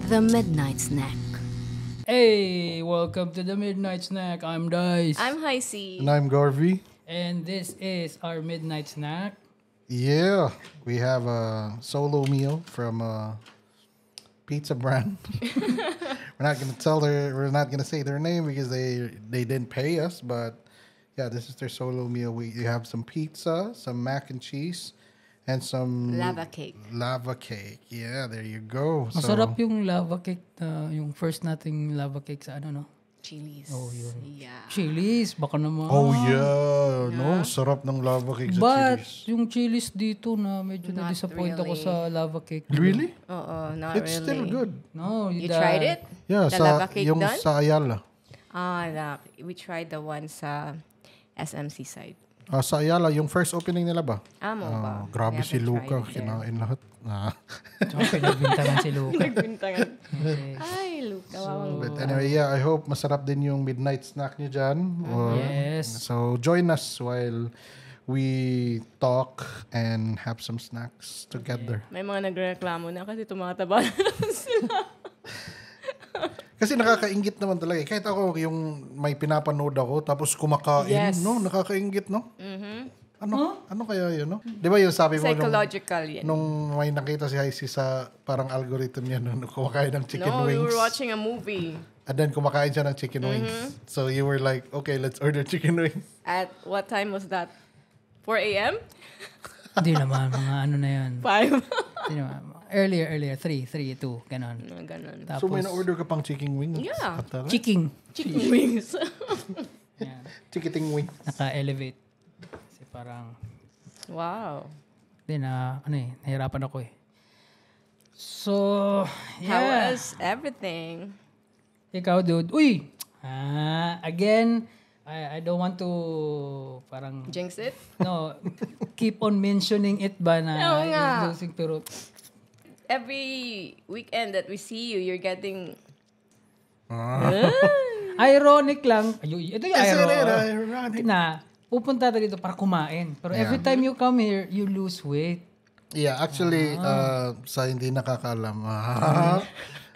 The Midnight Snack. Hey, welcome to the Midnight Snack. I'm Dice. I'm Heisey. And I'm Garvey. And this is our Midnight Snack. Yeah, we have a solo meal from pizza brand. We're not gonna tell her. We're not gonna say their name because they didn't pay us. But yeah, this is their solo meal. We have some pizza, some mac and cheese, and some Lava cake. Lava cake. Yeah, there you go. Masarap yung lava cake, yung first nating lava cake sa ano, no? Chilies. Oh, yun. Yeah. Chilies, baka naman. Oh yeah, no, sarap ng lava cake sa But chilies. yung chilies dito na medyo Not na-disappoint ako really. sa lava cake. Really? Not It's really. still good. No, You tried it? Yeah, The sa lava cake yung done? sa Ayala. We tried the one sa SMC side. Sa Ayala, yung first opening nila ba? Amo ba? Grabe We si haven't Luca, tried it there. kinain lahat. So, pinagbintangan si Luca. Nagbintangan. Ay, Luca. But anyway, yeah, I hope masarap din yung midnight snack niyo dyan. Yes. So join us while we talk and have some snacks together. May mga nagreklamo na kasi tumataba na sila. Kasi nakakaingit naman talaga. Kahit ako, yung may pinapanood ako, tapos kumakain, Yes. no? Nakakaingit, no? Ano kaya yun, no? Di ba yung sabi mo Psychological yan. nung may nakita si Heisey sa parang algorithm niya nung kumakain ng chicken No, we wings. were watching a movie. And then kumakain siya ng chicken wings. So you were like, okay, let's order chicken wings. At what time was that? 4 a.m.? Hindi naman, mga ano na yun. 5? Hindi naman. Earlier, 3, 2, ganon. Ganon. Tapos, So may na-order ka pang chicken wings? Yeah. Atara? chicken. Chicken wings. Yan. Chicketing wings. Naka-elevate. Kasi parang, Wow. nahirapan ako eh. So, How yeah. was everything? Ikaw, dude. Uy! Again, I don't want to parang, Jinx it? no, keep on mentioning it ba na Oo nga. is losing, pero Every weekend that we see you, you're getting... ironic lang. Ito yung ironic. Ironic. Na, pupunta tayo dito para kumain. Pero every time you come here, you lose weight. Yeah, actually, sa hindi nakakalam,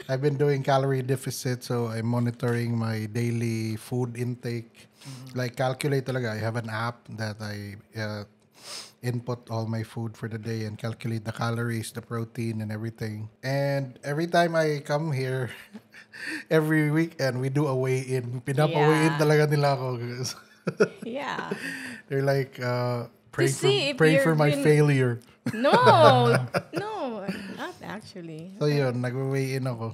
I've been doing calorie deficit, so I'm monitoring my daily food intake. Like, calculate talaga. I have an app that I input all my food for the day and calculate the calories, the protein, and everything. And every time I come here, every weekend, we do a weigh-in. Pinapa-weigh-in Yeah. talaga nila ako. Yeah. They're like, see if pray you're for my really- failure. No, not actually. So yun, nag-weigh-in ako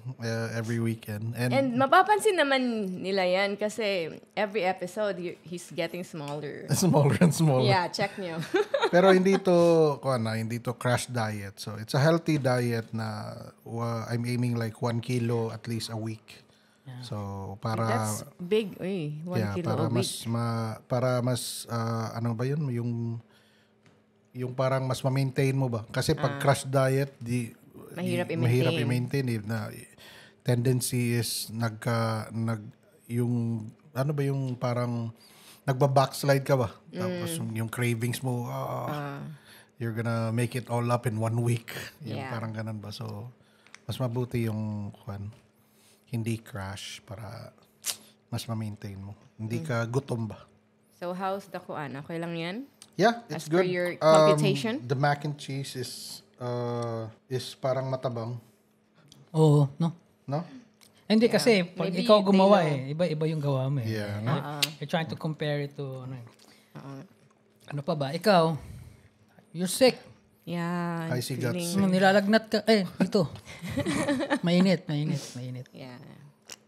every weekend. And mapapansin naman nila yan kasi every episode, he's getting smaller. smaller and smaller. Yeah, check nyo. Pero hindi to crash diet. So it's a healthy diet na I'm aiming like 1 kilo at least a week. So para That's big. Uy, 1 kilo para a week. mas ano ba yun, yung parang mas ma-maintain mo ba? Kasi pag crash diet, mahirap i-maintain na tendency is yung ano ba yung parang nagba-backslide ka ba? Tapos yung cravings mo, you're gonna make it all up in 1 week. Yung Yeah. parang ganun ba? So, mas mabuti yung hindi crash para mas ma-maintain mo. Hindi ka gutom ba? So, how's the kuan? Okay lang yan? Yeah, it's As per good. your computation? The mac and cheese is parang matabang, Oo, no? no? Hindi kasi, pag Maybe ikaw gumawa they iba-iba yung gawa mo eh. Yeah, Like, you're trying to compare it to, ano pa ba? Ikaw, you're sick. Yeah. I see guts. Nilalagnat ka. Dito. mainit. Yeah.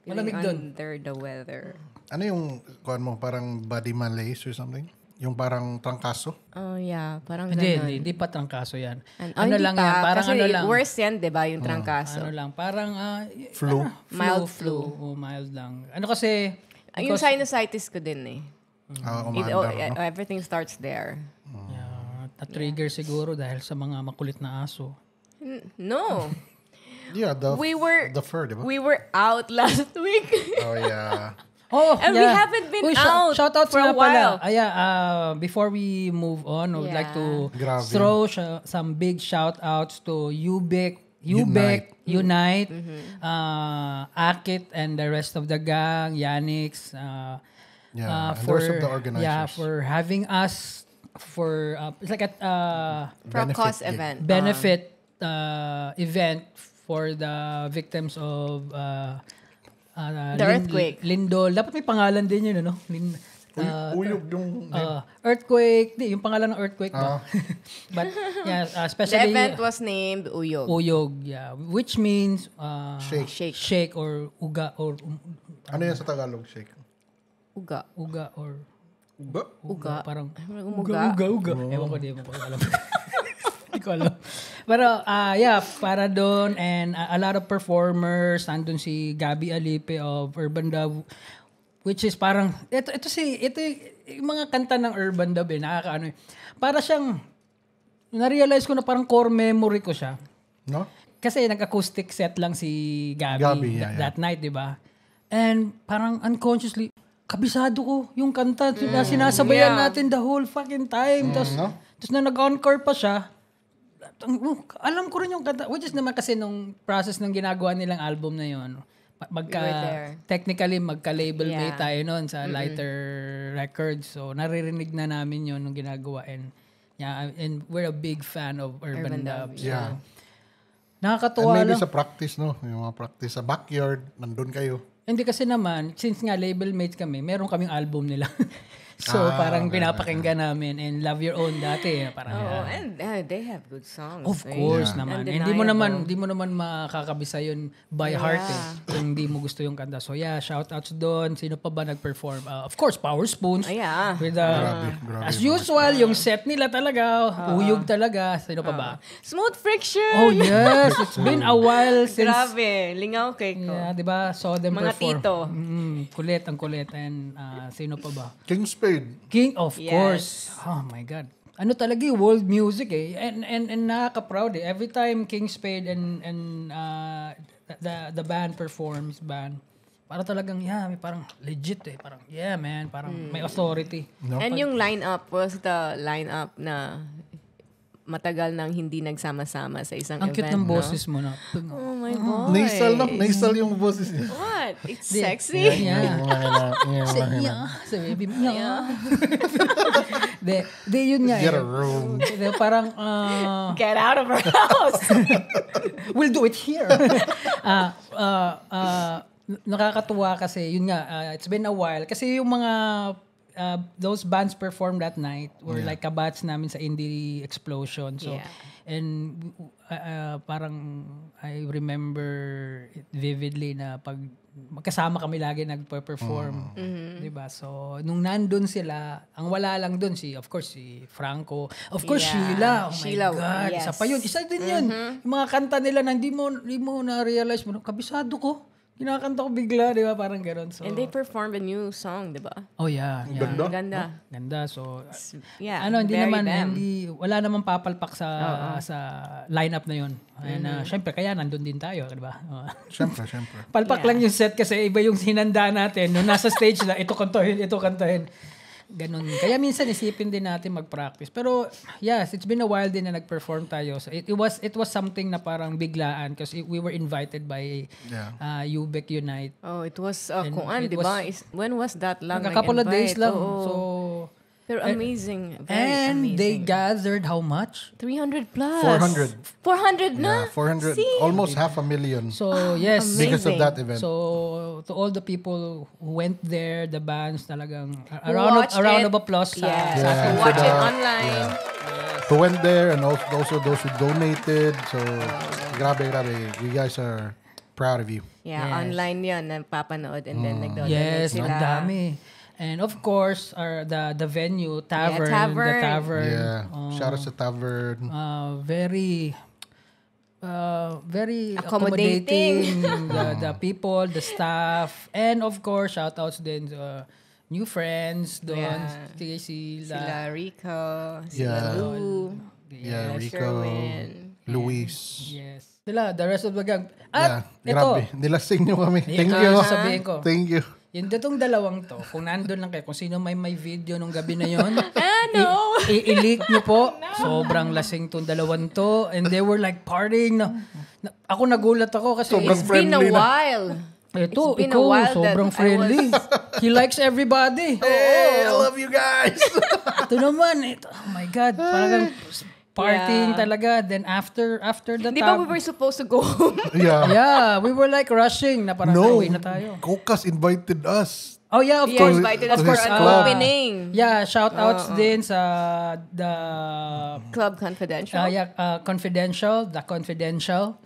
Malamig Feeling dun. under the weather. Ano yung kuan mo, parang body malaise or something? Yung parang trangkaso? Oh, yeah. Parang Hindi, ganun. hindi pa trangkaso yan. Hindi lang pa, yan, parang kasi ano lang. worse yan, di ba, yung trangkaso. Ano lang, parang Flu? Mild flu. Oh, mild lang. Ano kasi, Yung sinusitis ko din eh. Umaandar, no? Everything starts there. na-trigger siguro dahil sa mga makulit na aso. No. Yeah, the fur, di ba? We were out last week. Oh, yeah. Oh, And we haven't been out shout out for a while. Before we move on, I would like to Grabe. throw some big shout outs to Ubik Ubek, Unite, Akit and the rest of the gang, Yanix, and the rest of the organizers. for having us for it's like a For a Benefit cause gig. event. benefit event for the victims of The earthquake. Lindol. Dapat may pangalan din yun, ano? Uyog yung... Earthquake, yung pangalan ng earthquake ba? But yeah, The especially event was named Uyog. Uyog, yeah, which means Shake. shake or uga or Ano yan sa Tagalog, shake? Uga. uga or Uga. parang Umuga. uga. Ewan ko, di mo ko alam. Hindi ko alam. Pero yeah, para doon and a lot of performers, nandun si Gabby Alipe of Urban Dub, which is parang ito yung mga kanta ng Urban Dub nakakaano. Para siyang na-realize ko na parang core memory ko siya. No? Kasi nag-acoustic set lang si Gabby, that night, di ba? And parang unconsciously, kabisado ko yung kanta. Sinasabayan natin the whole fucking time. Tapos na nag-encore pa siya, alam ko rin yung kanta. Which is naman kasi nung process ng ginagawa nilang album na yun, technically magka-label mate tayo noon sa Lighter Records. So naririnig na namin yun nung ginagawa. And we're a big fan of Urban Dub. So, Yeah. nakakatuwa And maybe lang. sa practice, no? Yung mga practice sa backyard, nandun kayo. Hindi kasi naman, since nga label mates kami, meron kaming album nila. So parang pinapakinggan namin and Love Your Own dati. Parang, And they have good songs. of course naman. Hindi mo naman makakabisa yun by heart kung hindi mo gusto yung kanta. So yeah, shout outs doon. Sino pa ba nag-perform? Of course, Power Spoons. With Grabe, as usual, yung set nila talaga, uyog talaga. Sino pa ba? Smooth Friction! Oh yes, it's been a while since... Grabe, lingaw cake ko. Yeah, di ba? Saw them Mga perform. tito. Kulit ang kulit. And sino pa ba? King Spade. King, of course. Oh my God. Ano talaga yung world music eh. And nakaka-proud eh. Every time King Spade and the band performs, para talagang, may parang legit eh. Parang, yeah man, parang may authority. No? And yung lineup was the lineup na matagal nang hindi nagsama-sama sa isang Ang event. cute ng boses mo na. Oh my God. Nasal, no? Nasal yung boses niya. What? It's sexy. Yeah. Sa baby mo. De, yun nga Get a eh. room. De, parang, Get out of our house. we'll do it here. Nakakatuwa kasi, yun nga, it's been a while. Kasi yung mga, those bands performed that night were like kabats namin sa Indie Explosion. So, and parang I remember it vividly na pag magkasama kami lagi nagpe-perform. Diba? So, nung nandun sila, ang wala lang dun of course, si Franco. Of course, Sheila. Oh my God. Yes. Isa pa yun. Isa din yun. Yung mga kanta nila na hindi mo na-realize mo, kabisado ko. Kinakanta ko bigla, di ba? Parang gano'n. So, And they performed a new song, di ba? oh yeah. Ganda. Ganda. Ganda. So, Yeah, hindi very naman, them. wala namang papalpak sa lineup na yun. And syempre, kaya nandun din tayo, di ba? Siyempre. Palpak lang yung set kasi iba yung sinanda natin. Nung nasa stage na, ito kantahin. Ganun. Kaya minsan isipin din natin mag-practice. Pero yes, it's been a while din na nag-perform tayo. So it was something na parang biglaan because we were invited by Ubek Unite. Oh, it was, it di ba? When was that lang? A couple of days lang. Oo. So, pero amazing. Very and amazing. they gathered how much? 300 plus. 400. 400 na? Yeah, 400. See? Almost 500,000. So, yes. Because of that event. So, to all the people who went there, the bands talagang, a Watched round it. of applause sa Yeah. ating Watch For it the- online. Who went there and also those who donated. So, grabe. We guys are proud of you. Yeah, Yes. online yan, napapanood and then nagdodonate Yes, sila. ang dami. And of course, the venue, Tavern. Tavern. The Tavern. Yeah. Shout out to Tavern. Very Accommodating. accommodating. the people, the staff. And of course, shout outs din to new friends doon. Yeah. Sila Rico, Yeah. sila Lou, Yeah, Rico, Sherwin. Luis. Yes. Sila, the rest of the gang. Yeah, At ito, grabe. Nilasing nyo kami. Thank ito you. ang sasabihin ko. Thank you. Yung datong dalawang to, kung nandun lang kayo, kung sino may video nung gabi na yon, no. i-leak nyo po. Sobrang lasing tong dalawang to. And they were like partying. No? Ako nagulat ako kasi Sobrang It's been a friendly na. while. ito, It's been a ikaw, while that sobrang I friendly. He likes everybody. Hey, I love you guys. Ito naman, oh my God, parang partying Yeah. talaga. Then after the Di ba we were supposed to go home? Yeah. yeah, we were like rushing na parang No. uwi na tayo. Kokas invited us. Oh yeah, of Yeah, course. invited us to for his an club. opening. Yeah, shout outs din sa the Club Confidential. The confidential.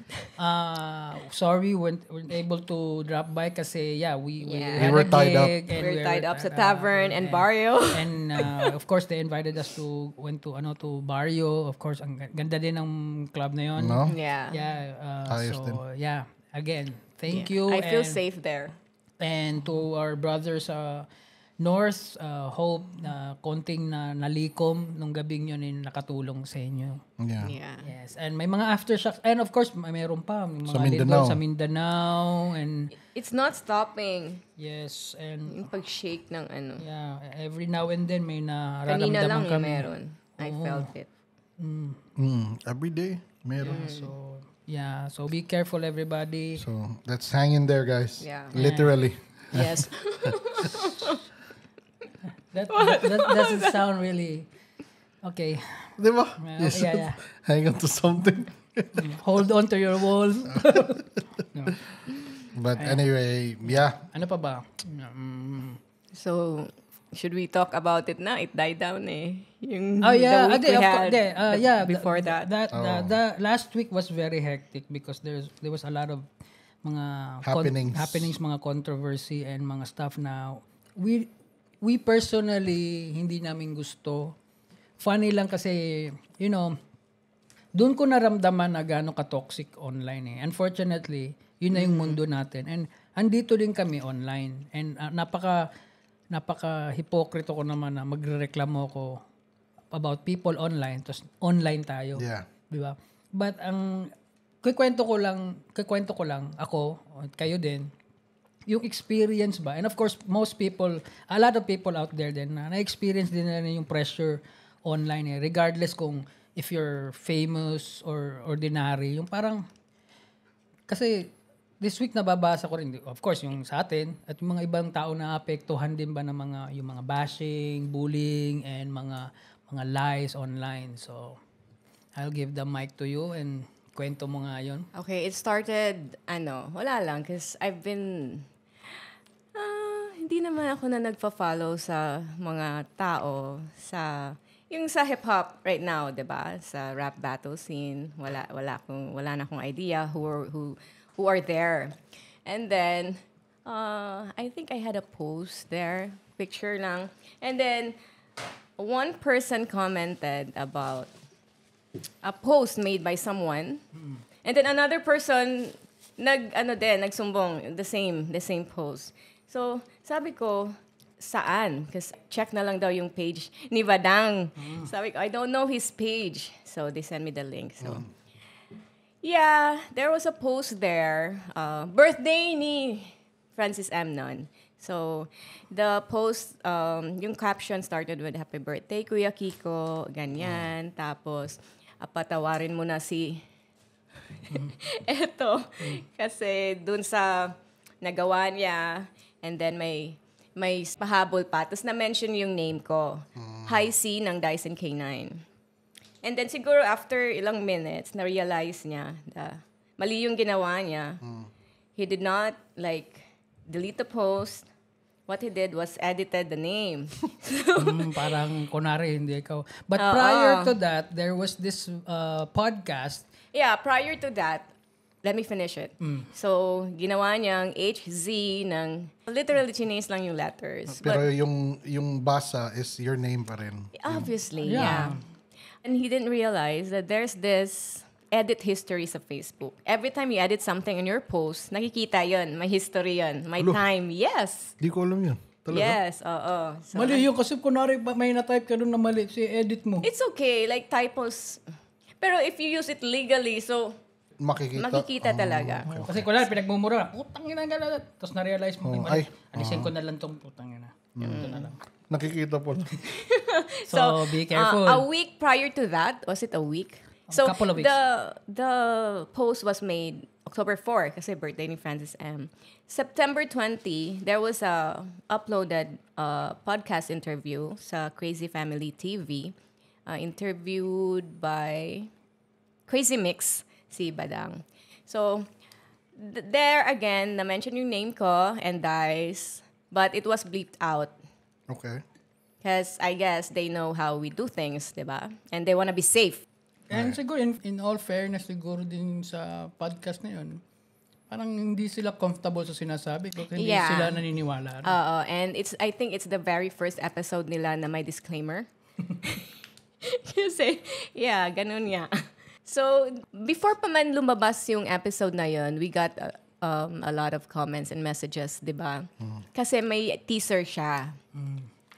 Sorry, weren't able to drop by kasi we Yeah. had We were a tied up. gig and We're tied up sa tavern and Barrio. And of course they invited us to Barrio. Of course, ang ganda din ng club na yon. No? Yeah. Yeah. Ayos din. Again, thank Yeah. you. I feel and- safe there. And to our brothers sa North, hope na konting na nalikom nung gabing yun nakatulong sa inyo. Yeah. Yeah. Yes. And may mga aftershocks. And of course, mayroon pa. May mga Sa lindol Mindanao. sa Mindanao. And It's not stopping. yes. And Yung pag-shake ng ano. yeah, every now and then may Kanina nararamdaman lang yung kami. meron. I felt it. Every day. Meron. So, yeah. So be careful everybody. So, let's hang in there, guys. Yeah. Literally. Yes. That doesn't sound really... Okay. Di ba? Yeah. Hang on to something. Hold on to your walls. But anyway, yeah. Ano pa ba? So, should we talk about it na? It died down eh. Yung Oh yeah, the week we had before that. that. The last week was very hectic because there was a lot of mga Happenings. mga controversy and mga stuff na we personally hindi namin gusto. Funny lang kasi, doon ko naramdaman na gaano ka-toxic online eh. Unfortunately, yun na yung mundo natin. And andito din kami online. And napaka-hypocrite ko naman na magrereklamo ko about people online, tapos online tayo. Yeah. Di ba? But ang kikwento ko lang ako, at kayo din, yung experience ba? And of course, a lot of people out there din na-experience din nila yung pressure online eh. Regardless kung if you're famous or ordinary, yung parang, kasi this week nababasa ko rin, of course, yung sa atin, at yung mga ibang tao na apektuhan din ba ng yung mga bashing, bullying, and mga lies online. So, I'll give the mic to you and kwento mo nga yun. Okay, it started, wala lang, because I've been, hindi naman ako na nagpa-follow sa mga tao, yung sa hip-hop right now, diba? Sa rap battle scene, wala na akong idea who are there. And then, I think I had a post there, picture lang. And then, one person commented about a post made by someone. And then another person nagsumbong the same post. So, sabi ko, saan? Kasi check na lang daw yung page ni Badang. Sabi ko, I don't know his page. So, they sent me the link. So, yeah, there was a post there. Birthday ni Francis Amnon. So, the post, yung caption started with, Happy birthday, Kuya Kiko, ganyan. Tapos, patawarin mo na si eto. Kasi dun sa nagawa niya, and then may pahabol pa. Tapos na-mention yung name ko. Hi C ng Dyson K9. And then siguro after ilang minutes, na-realize niya na mali yung ginawa niya. He did not delete the post. What he did was edited the name. Parang kunwari hindi ikaw. But prior to that, there was this podcast. Yeah, prior to that, let me finish it. So, ginawa niyang HZ ng, literally chinese lang yung letters. Pero yung basa is your name pa rin. Obviously, Yeah. yeah. And he didn't realize that there's this edit history sa Facebook. Every time you edit something on your post, nakikita yun. May history yun. May time. Yes. Di ko alam yun. Talaga? Yes, oo. So, Mali yung kasi kunwari may na-type ka doon na mali, edit mo. it's okay. Like typos. Pero if you use it legally, so makikita talaga. Kasi kunwari pinagmumura, putang ina gala. Tapos na-realize mo, alisin ko na lang tong putang ina. Ito na lang. Nakikita po. So, be careful. A week prior to that, was it a week? So couple of weeks. the post was made October 4 kasi birthday ni Francis M. September 20, there was a uploaded podcast interview sa Crazy Family TV, interviewed by Crazy Mix, si Badang. So, there again, na-mention yung name ko and Dice, but it was bleeped out. Okay. Because I guess they know how we do things, diba? And they wanna be safe. And siguro, in all fairness, siguro din sa podcast na yun, parang hindi sila comfortable sa sinasabi ko. Hindi sila naniniwala. And I think it's the very first episode nila na may disclaimer. Kasi, ganun nga. So, before pa man lumabas yung episode na yun, we got a lot of comments and messages, di ba? Kasi may teaser siya.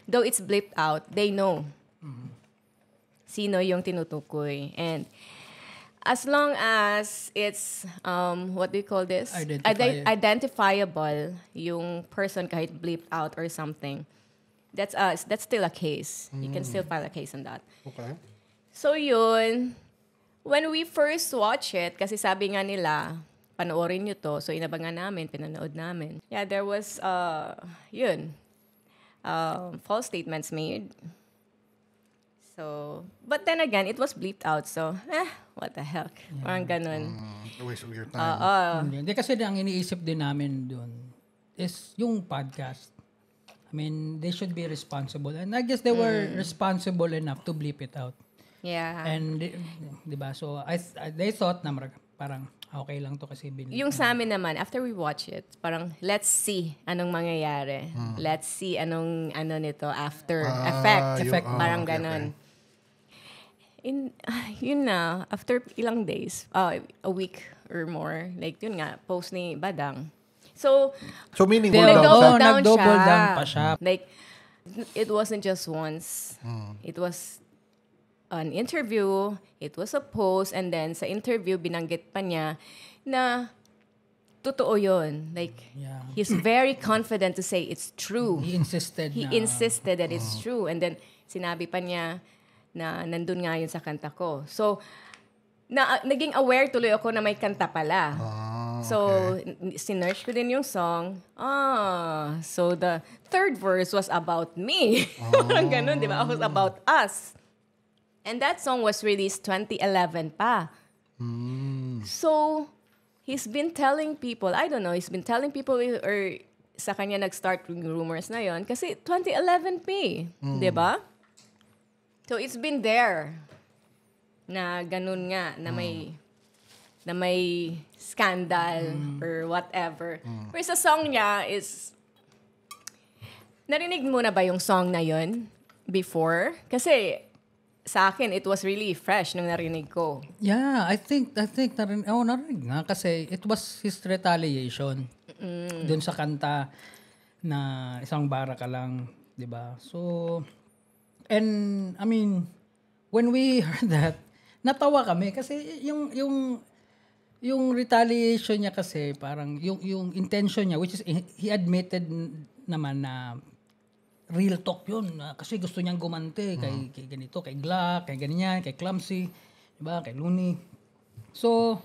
Though it's blipped out, they know sino yung tinutukoy. And as long as it's, what do you call this? Identifiable yung person kahit blipped out or something, that's still a case. You can still file a case on that. Okay. So yun, when we first watch it, kasi sabi nga nila, panoorin nyo to, so inabangan namin, pinanood namin. Yeah, there was, false statements made. So, but then again, it was bleeped out, so, what the heck? Parang ganun. Waste of your time. Hindi, kasi ang iniisip din namin doon is yung podcast. I mean, they should be responsible. And I guess they were responsible enough to bleep it out. Yeah. And, di ba? So, they thought na parang okay lang to kasi yung sa amin naman, after we watch it, parang let's see anong mangyayari. Let's see anong nito after effect. Parang ganon. Yun na, after ilang days, a week or more, like yun nga, post ni Badang. So meaning nag-double down pa siya. Like, it wasn't just once. It was an interview, it was a post, and then sa interview, binanggit pa niya na totoo yun. Like, he's very confident to say it's true. He insisted that it's true. And then, sinabi pa niya na nandun nga yun sa kanta ko. So, naging aware tuloy ako na may kanta pala. So, sinearch ko din yung song. So the third verse was about me. Parang ganun, di ba? It was about us. And that song was released 2011 pa. So, he's been telling people, I don't know, or sa kanya nag-start yung rumors na yon kasi 2011 pa di ba? So, it's been there na ganun nga, na may scandal or whatever. Pero sa song niya is, narinig mo na ba yung song na yon before? Kasi, sa akin, it was really fresh nung narinig ko. Yeah, I think narinig nga kasi it was his retaliation dun sa kanta na isang bara ka lang, di ba? So, and I mean, when we heard that, natawa kami kasi yung retaliation niya kasi parang yung intention niya, which is he admitted naman na real talk yun. Kasi gusto niyang gumante kay ganito, kay Glock, kay ganyan, kay Clumsy, diba? Kay Looney. So,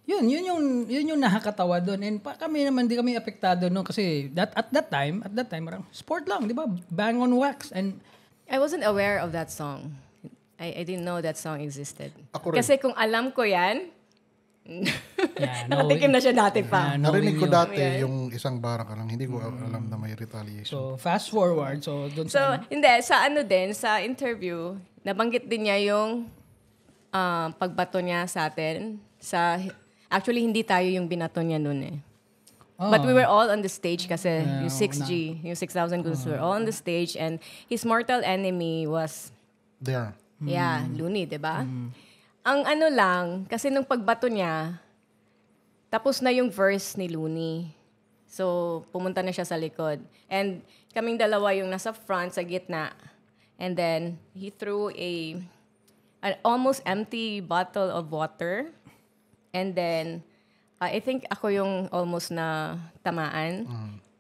yun yung nakakatawa doon. And kami naman, di kami apektado noon kasi at that time, parang sport lang, di ba? Bang on wax. And I wasn't aware of that song. I didn't know that song existed. Ako rin. Kasi kung alam ko yan, nakatikim na siya dati pa. Narinig ko dati yung isang bara ka lang. Hindi ko alam na may retaliation. So, fast forward. So, sa interview, nabanggit din niya yung pagbato niya sa atin. Actually, hindi tayo yung binato niya nun eh. But we were all on the stage kasi yung 6G, yung 6,000 Goons were all on the stage and his mortal enemy was there. Yeah, Looney, diba? Ang lang, kasi nung pagbato niya, tapos na yung verse ni Looney. So, pumunta na siya sa likod. And kaming dalawa yung nasa front, sa gitna. And then, he threw an almost empty bottle of water. And then, I think ako yung almost na tamaan.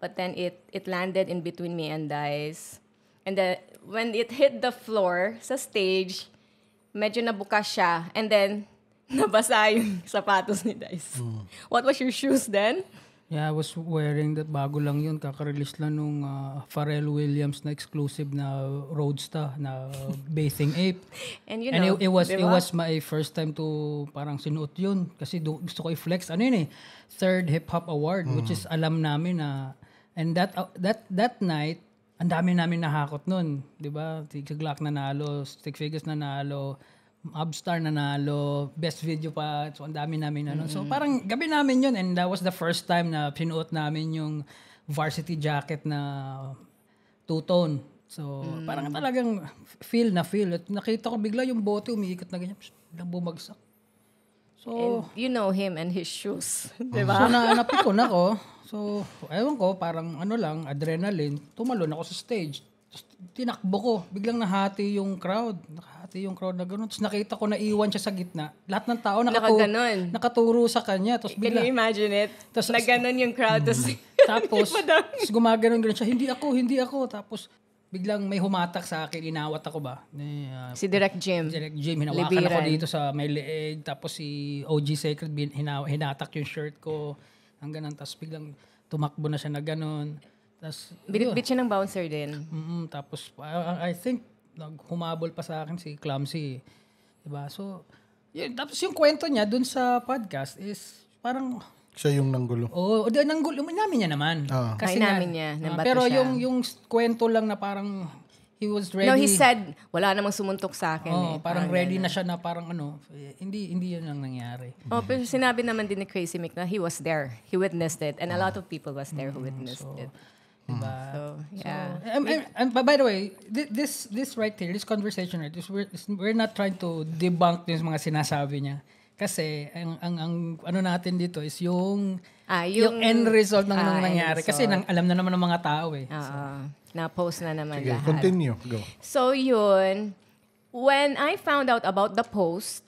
But then, it landed in between me and Dice. And then, when it hit the floor sa stage, medyo nabukas siya, and then, nabasa yung sapatos ni Dice. What was your shoes then? Yeah, I was wearing that. Bago lang yun. Kaka-release lang nung Pharrell Williams na exclusive na Roadster na Bathing Ape. And you And know, it was diba? my first time to parang sinuot yun. Kasi gusto ko i-flex. Ano yun eh? Third Hip Hop Award, which is alam namin na. And that night, ang dami namin nahakot nun. Diba? Tig Glock nanalo, Stick Figures nanalo, Upstar nanalo, best video pa. So, ang dami namin ano. So, parang gabi namin yun. And that was the first time na pinuot namin yung varsity jacket na two-tone. So, parang talagang feel. At nakita ko bigla yung bote umiikot na ganyan. Biglang bumagsak. So, And you know him and his shoes. Diba? so napikon ako. So, ewan ko, parang ano lang, adrenaline. Tumalon ako sa stage. Tapos tinakbo ko. Biglang nahati yung crowd. Na gano'n. Tapos nakita ko na iwan siya sa gitna. Lahat ng tao nakaturo sa kanya. Tapos Can bigla. you imagine it? Tas- Na ganun yung crowd. Tapos gumaganon siya. Hindi ako. Tapos biglang may humatak sa akin. Inawat ako ba? Si Direct Jim. Direct Jim. Hinawakan Libiran. ako dito sa may leeg. Tapos si OG Sacred hinatak yung shirt ko. Hanggang tapos biglang tumakbo na siya na gano'n. Tapos Binitbit siya ng bouncer din. Tapos I think humabol pa sa akin si Clumsy. Diba? So, yun. Tapos yung kwento niya dun sa podcast is parang Siya yung nanggulo. nanggulo namin niya naman. Ay, namin niya. Nambato pero siya. yung kwento lang na parang he was ready. No, he said, wala namang sumuntok sa akin. parang ready na siya na parang hindi yun ang nangyari. Pero sinabi naman din ni Crazy Mick na he was there. He witnessed it. And a lot of people was there who witnessed it. Diba? So, yeah. And by the way, this right here, this conversation right, we're not trying to debunk yung mga sinasabi niya. Kasi ang ano natin dito is yung end result ng nangyari. Kasi alam na naman ng mga tao eh. Na-post na naman Sige, lahat. continue. Go. So yun, when I found out about the post,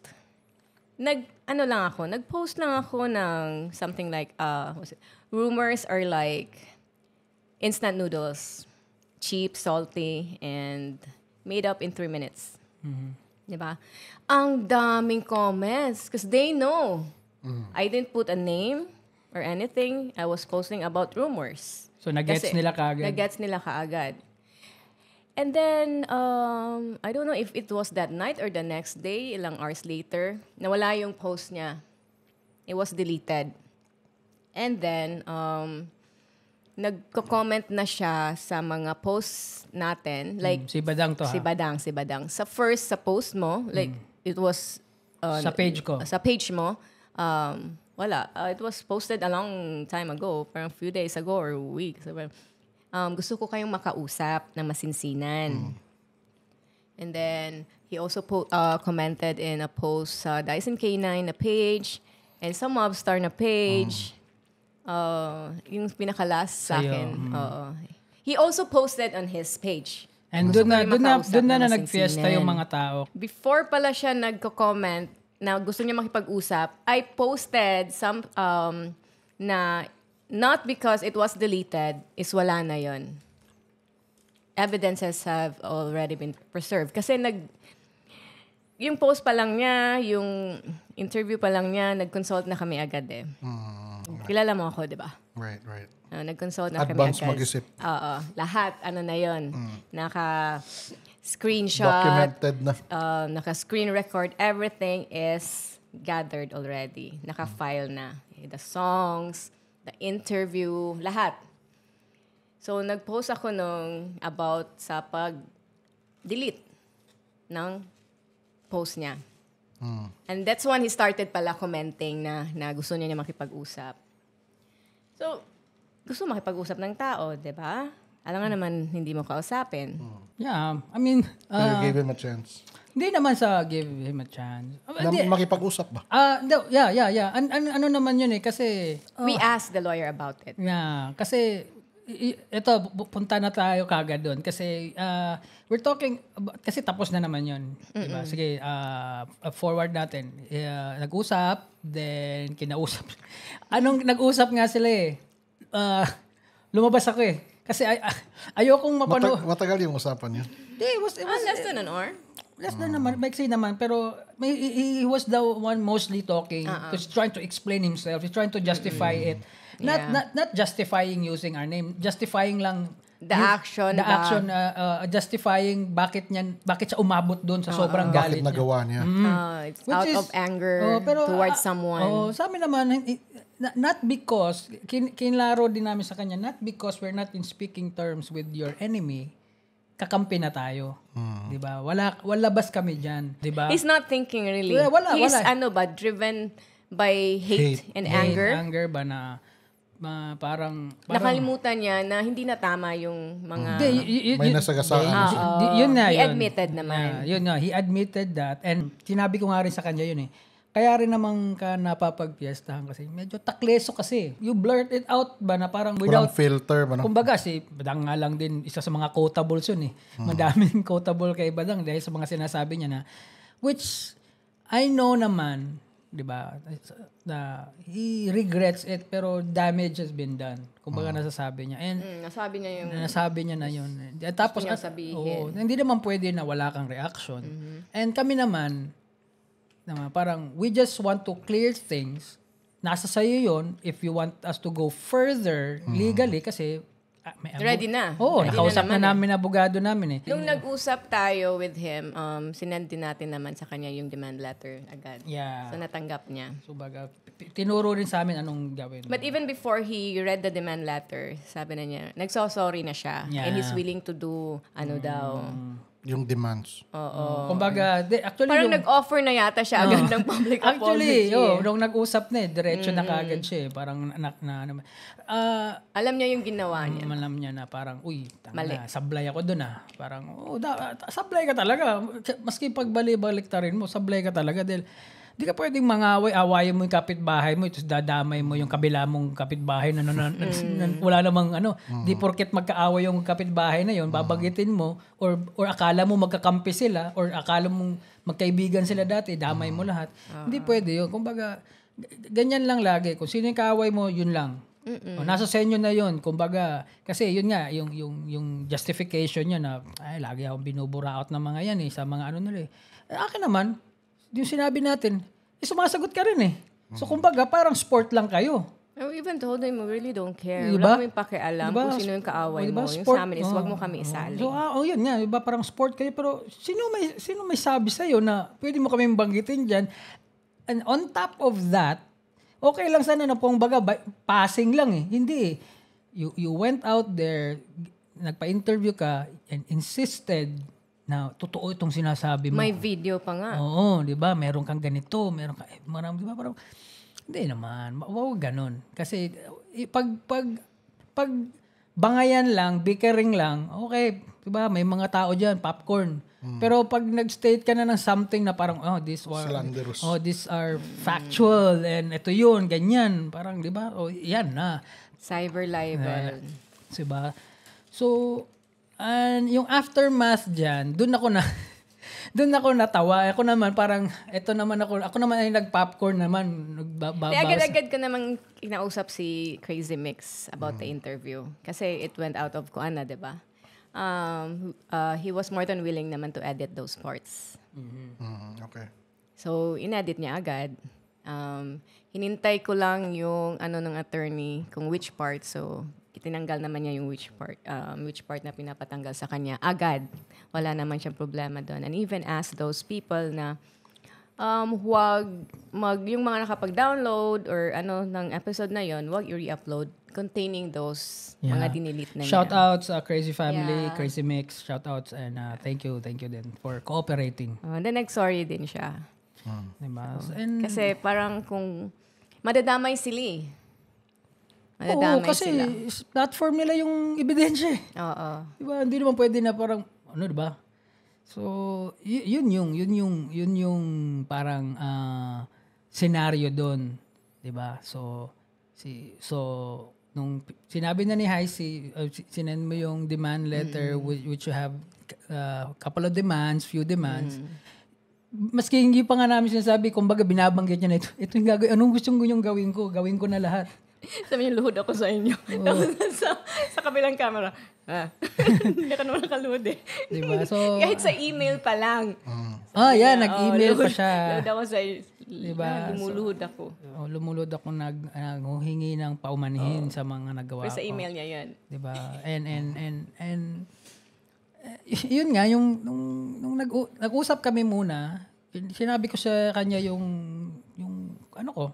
nag-post lang ako ng something like, rumors are like instant noodles, cheap, salty, and made up in 3 minutes. Diba? Ang daming comments because they know. I didn't put a name or anything. I was posting about rumors. So nagets nila kaagad. Nagets nila kaagad. And then, I don't know if it was that night or the next day, ilang hours later, nawala yung post niya. It was deleted. And then, nagko-comment na siya sa mga posts natin. Like, si Badang to ha? Si Badang. Sa post mo, like, it was... sa page ko. Sa page mo, wala. It was posted a long time ago, parang few days ago or weeks. Gusto ko kayong makausap na masinsinan. And then, he also commented in a post sa Dyson K9 na page and sa Mobstar na page. Yung pinaka-last sa akin. He also posted on his page. And doon na nagfiesta yung mga tao. Before pala siya nagko-comment na gusto niya makipag-usap, I posted some na not because it was deleted, is wala na yon. Evidences have already been preserved. Kasi yung post pa lang niya, yung interview pa lang niya, nag-consult na kami agad eh. Kilala mo ako, di ba? Right. Nag-consult na Advance kami agad. mag-isip. Oo. Lahat, na yon. Naka-screenshot. Documented na. Naka-screen record. Everything is gathered already. Naka-file na. The songs, the interview, lahat. So, nag-post ako about sa pag-delete ng post niya. And that's when he started pala commenting na gusto niya makipag-usap. So, gusto makipag-usap ng tao, di ba? Alam nga naman, hindi mo kausapin. Yeah, I mean... you gave him a chance. Hindi naman sa give him a chance. Makipag-usap ba? Yeah. Ano naman yun eh, kasi... We asked the lawyer about it. Yeah, kasi... Ito, punta na tayo kagad doon. Kasi we're talking... Kasi tapos na naman yun. Diba? Sige, forward natin. Nag-usap, then kinausap. Nag-usap nga sila eh. Lumabas ako eh. Kasi ayokong mapanood. Matagal yung usapan yun. It was less than an hour. less than naman, maiksi naman, pero he was the one mostly talking. He's trying to explain himself. He's trying to justify it. Not justifying using our name, justifying lang the action, justifying bakit siya umabot doon sa sobrang galit bakit nagawa niya. It's out of anger towards someone. Sa amin naman, not because, kinlaro din namin sa kanya, not because we're not in speaking terms with your enemy, kakampi na tayo. Di ba? Wala labas kami dyan. Di ba? He's not thinking really. He's driven by hate and anger. Anger ba na parang nakalimutan niya na hindi na tama yung mga may nasagasaan. Yun na he yun. admitted naman. Yun nga, he admitted that. And sinabi ko nga rin sa kanya yun eh. Kaya rin naman ka napapagpiestahan kasi medyo takleso kasi. You blurt it out ba na parang without filter ba? Kumbaga si Badang nga lang din isa sa mga quotables yun eh. Madaming quotable kay Badang dahil sa mga sinasabi niya na which I know naman, 'di ba? Na he regrets it pero damage has been done. Kumbaga nasasabi niya. And nasabi niya na yun. Tapos hindi naman pwede na wala kang reaction. And kami naman parang we just want to clear things. Nasa sayo yun if you want us to go further legally kasi ready na. Nakausap na namin abogado namin eh. Nung nag-usap tayo with him, sinend din natin naman sa kanya yung demand letter agad. Yeah. So natanggap niya. So baga, tinuro rin sa amin anong gawin. But even before he read the demand letter, sabi na niya, nagso-sorry na siya. And he's willing to do yung demands. Kumbaga, actually parang nag-offer na yata siya agad ng public apology. Actually, nung nag-usap na diretso na kagad siya parang alam niya yung ginawa niya. Alam niya na parang, tama na, sablay ako doon Parang, sablay ka talaga. Maski pagbalik-balik ta rin mo, sablay ka talaga dahil di ka pwedeng awayin mo yung kapitbahay mo, ito dadamay mo yung kabila mong kapitbahay na wala namang di porket magkaaway yung kapitbahay na yun, babagitin mo or akala mo magkakampi sila or akala mo magkaibigan sila dati, damay mo lahat. Hindi pwede yun. Kumbaga, ganyan lang lagi. Kung sino yung kaaway mo, yun lang. Nasa sa inyo na yun. Kumbaga, kasi yun nga, yung justification niya na, lagi akong binuburaot ng mga yan sa mga nila Akin naman, yung sinabi natin, sumasagot ka rin eh. So, kumbaga, parang sport lang kayo. I even told him, we really don't care. Diba? Wala kaming pakialam kung sino yung kaaway mo. Yung sa amin is, wag mo kami isali. So, yun nga. Diba? Parang sport kayo. Pero, sino may sabi sa'yo na pwede mo kaming banggitin dyan? And on top of that, okay lang sana na pong baga, passing lang eh. Hindi eh. You went out there, nagpa-interview ka, and insisted na totoo itong sinasabi mo. May video pa nga. Oo, di ba? Meron kang ganito, meron kang, di ba? Parang, hindi naman. Wag ganun. Kasi, pag bangayan lang, bickering lang, okay, di ba? May mga tao dyan, popcorn. Pero pag nag-state ka na ng something na parang, these are factual, and ito yun, ganyan. Parang, di ba? Yan na. Cyber libel. Diba? So, and yung aftermath dyan, doon ako natawa. Ako naman parang, ako naman ay nag-popcorn naman. Agad-agad ko namang kinausap si Crazy Mix about the interview. Kasi it went out of Kuana, di ba? He was more than willing naman to edit those parts. Okay. So, inedit niya agad. Hinintay ko lang yung ng attorney kung which part. So, itinanggal naman niya yung which part na pinapatanggal sa kanya agad. Wala naman siyang problema doon. And even ask those people na yung mga nakapag-download or ng episode na yon, wag i-re-upload containing those mga dinilit na niya. Shoutouts Crazy Family, Crazy Mix, shoutouts and thank you din for cooperating. Then nag-sorry din siya. Diba? Kasi parang kung madadamay sila kasi platform nila yung ebidensya. Oo. Diba? Hindi naman pwede na parang, diba? So, yun yung parang scenario doon. Diba? So, nung sinabi na ni Heisey, sinend mo yung demand letter which you have couple of demands, few demands. Maski hindi pa nga namin sinasabi, kumbaga binabanggit niya na ito yung gagawin. Anong gusto nyo gawin ko na lahat. Sabi niya, luhod ako sa inyo. Tapos sa kabilang camera, Hindi ka naman nakaload eh. Diba? So, kahit sa email pa lang. Nag-email pa siya. Load ako sa... Diba? Lumuluhod ako. Lumulod ako naghingi ng paumanhin sa mga nagawa ko. Sa email niya yan. Diba? And yun nga, nung nag-usap kami muna, sinabi ko sa kanya yung ano ko,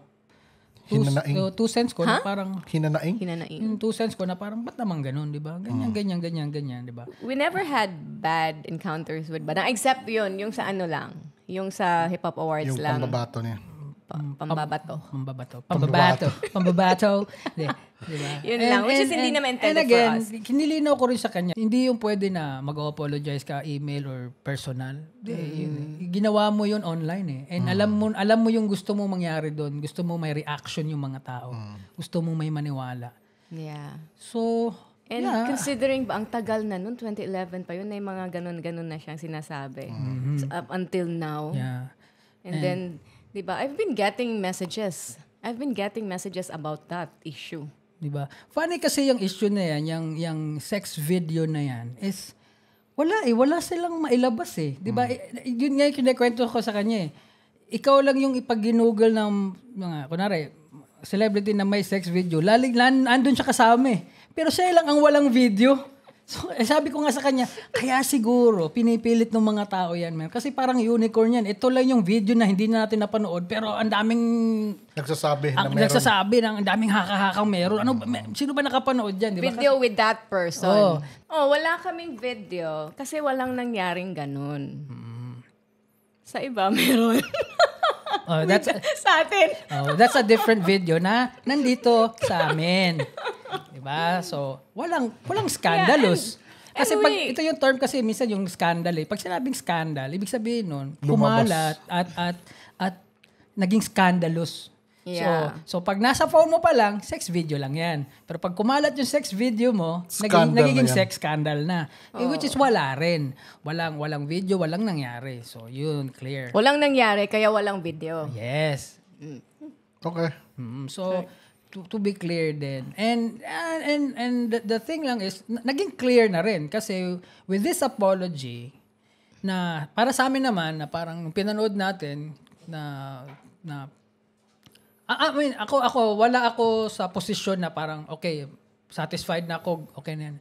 2 cents ko na parang Hinanaing? yung 2 cents ko na parang ba't naman ganun, di ba? Ganyan, di ba? We never had bad encounters with Badang except yung sa ano lang, yung sa Hip Hop Awards Yung lang. pambabato niya. Pambabato. Diba? Yun lang, which is hindi naman intended and again, for us. kinilinaw ko rin sa kanya, hindi yung pwede na mag-apologize ka email or personal. Ginawa mo yun online eh. And alam mo yung gusto mo mangyari doon. Gusto mo may reaction yung mga tao. Gusto mo may maniwala. Yeah. So, And considering ba, ang tagal na noon, 2011 pa yun, na yung mga ganun-ganun na siyang sinasabi. So, up until now. Yeah. And then, di ba, I've been getting messages about that issue. Diba? Funny kasi yung issue na yan, yung sex video na yan, is, wala silang mailabas eh. Diba? Yun nga yung kinikwento ko sa kanya eh. Ikaw lang yung ipag-ginugol ng mga, kunwari, celebrity na may sex video, andun siya kasama eh. Pero siya lang ang walang video. So, sabi ko nga sa kanya, kaya siguro, pinipilit ng mga tao yan, man. Kasi parang unicorn yan. Ito lang yung video na hindi na natin napanood, pero ang daming... Nagsasabi na meron. Nagsasabi ng ang daming haka-hakang meron. Sino ba nakapanood dyan? Diba? Video with that person. Wala kaming video kasi walang nangyaring ganun. Sa iba, meron. Sa atin. That's a different video na nandito sa amin. Diba? So, walang scandalous. Kasi pag ito yung term kasi minsan yung scandal eh. Pag sinabing scandal, ibig sabihin nun, kumalat at naging scandalous. Yeah. So pag nasa phone mo pa lang, sex video lang yan. Pero pag kumalat yung sex video mo, nagiging sex scandal na. Which is wala rin. Walang video, walang nangyari. So yun, clear. Walang nangyari, kaya walang video. Yes. Okay. So to be clear din. And the thing lang is, naging clear na rin. Kasi with this apology, na para sa amin naman, na parang pinanood natin, I mean, ako, wala ako sa posisyon na parang, okay, satisfied na ako, okay na yan.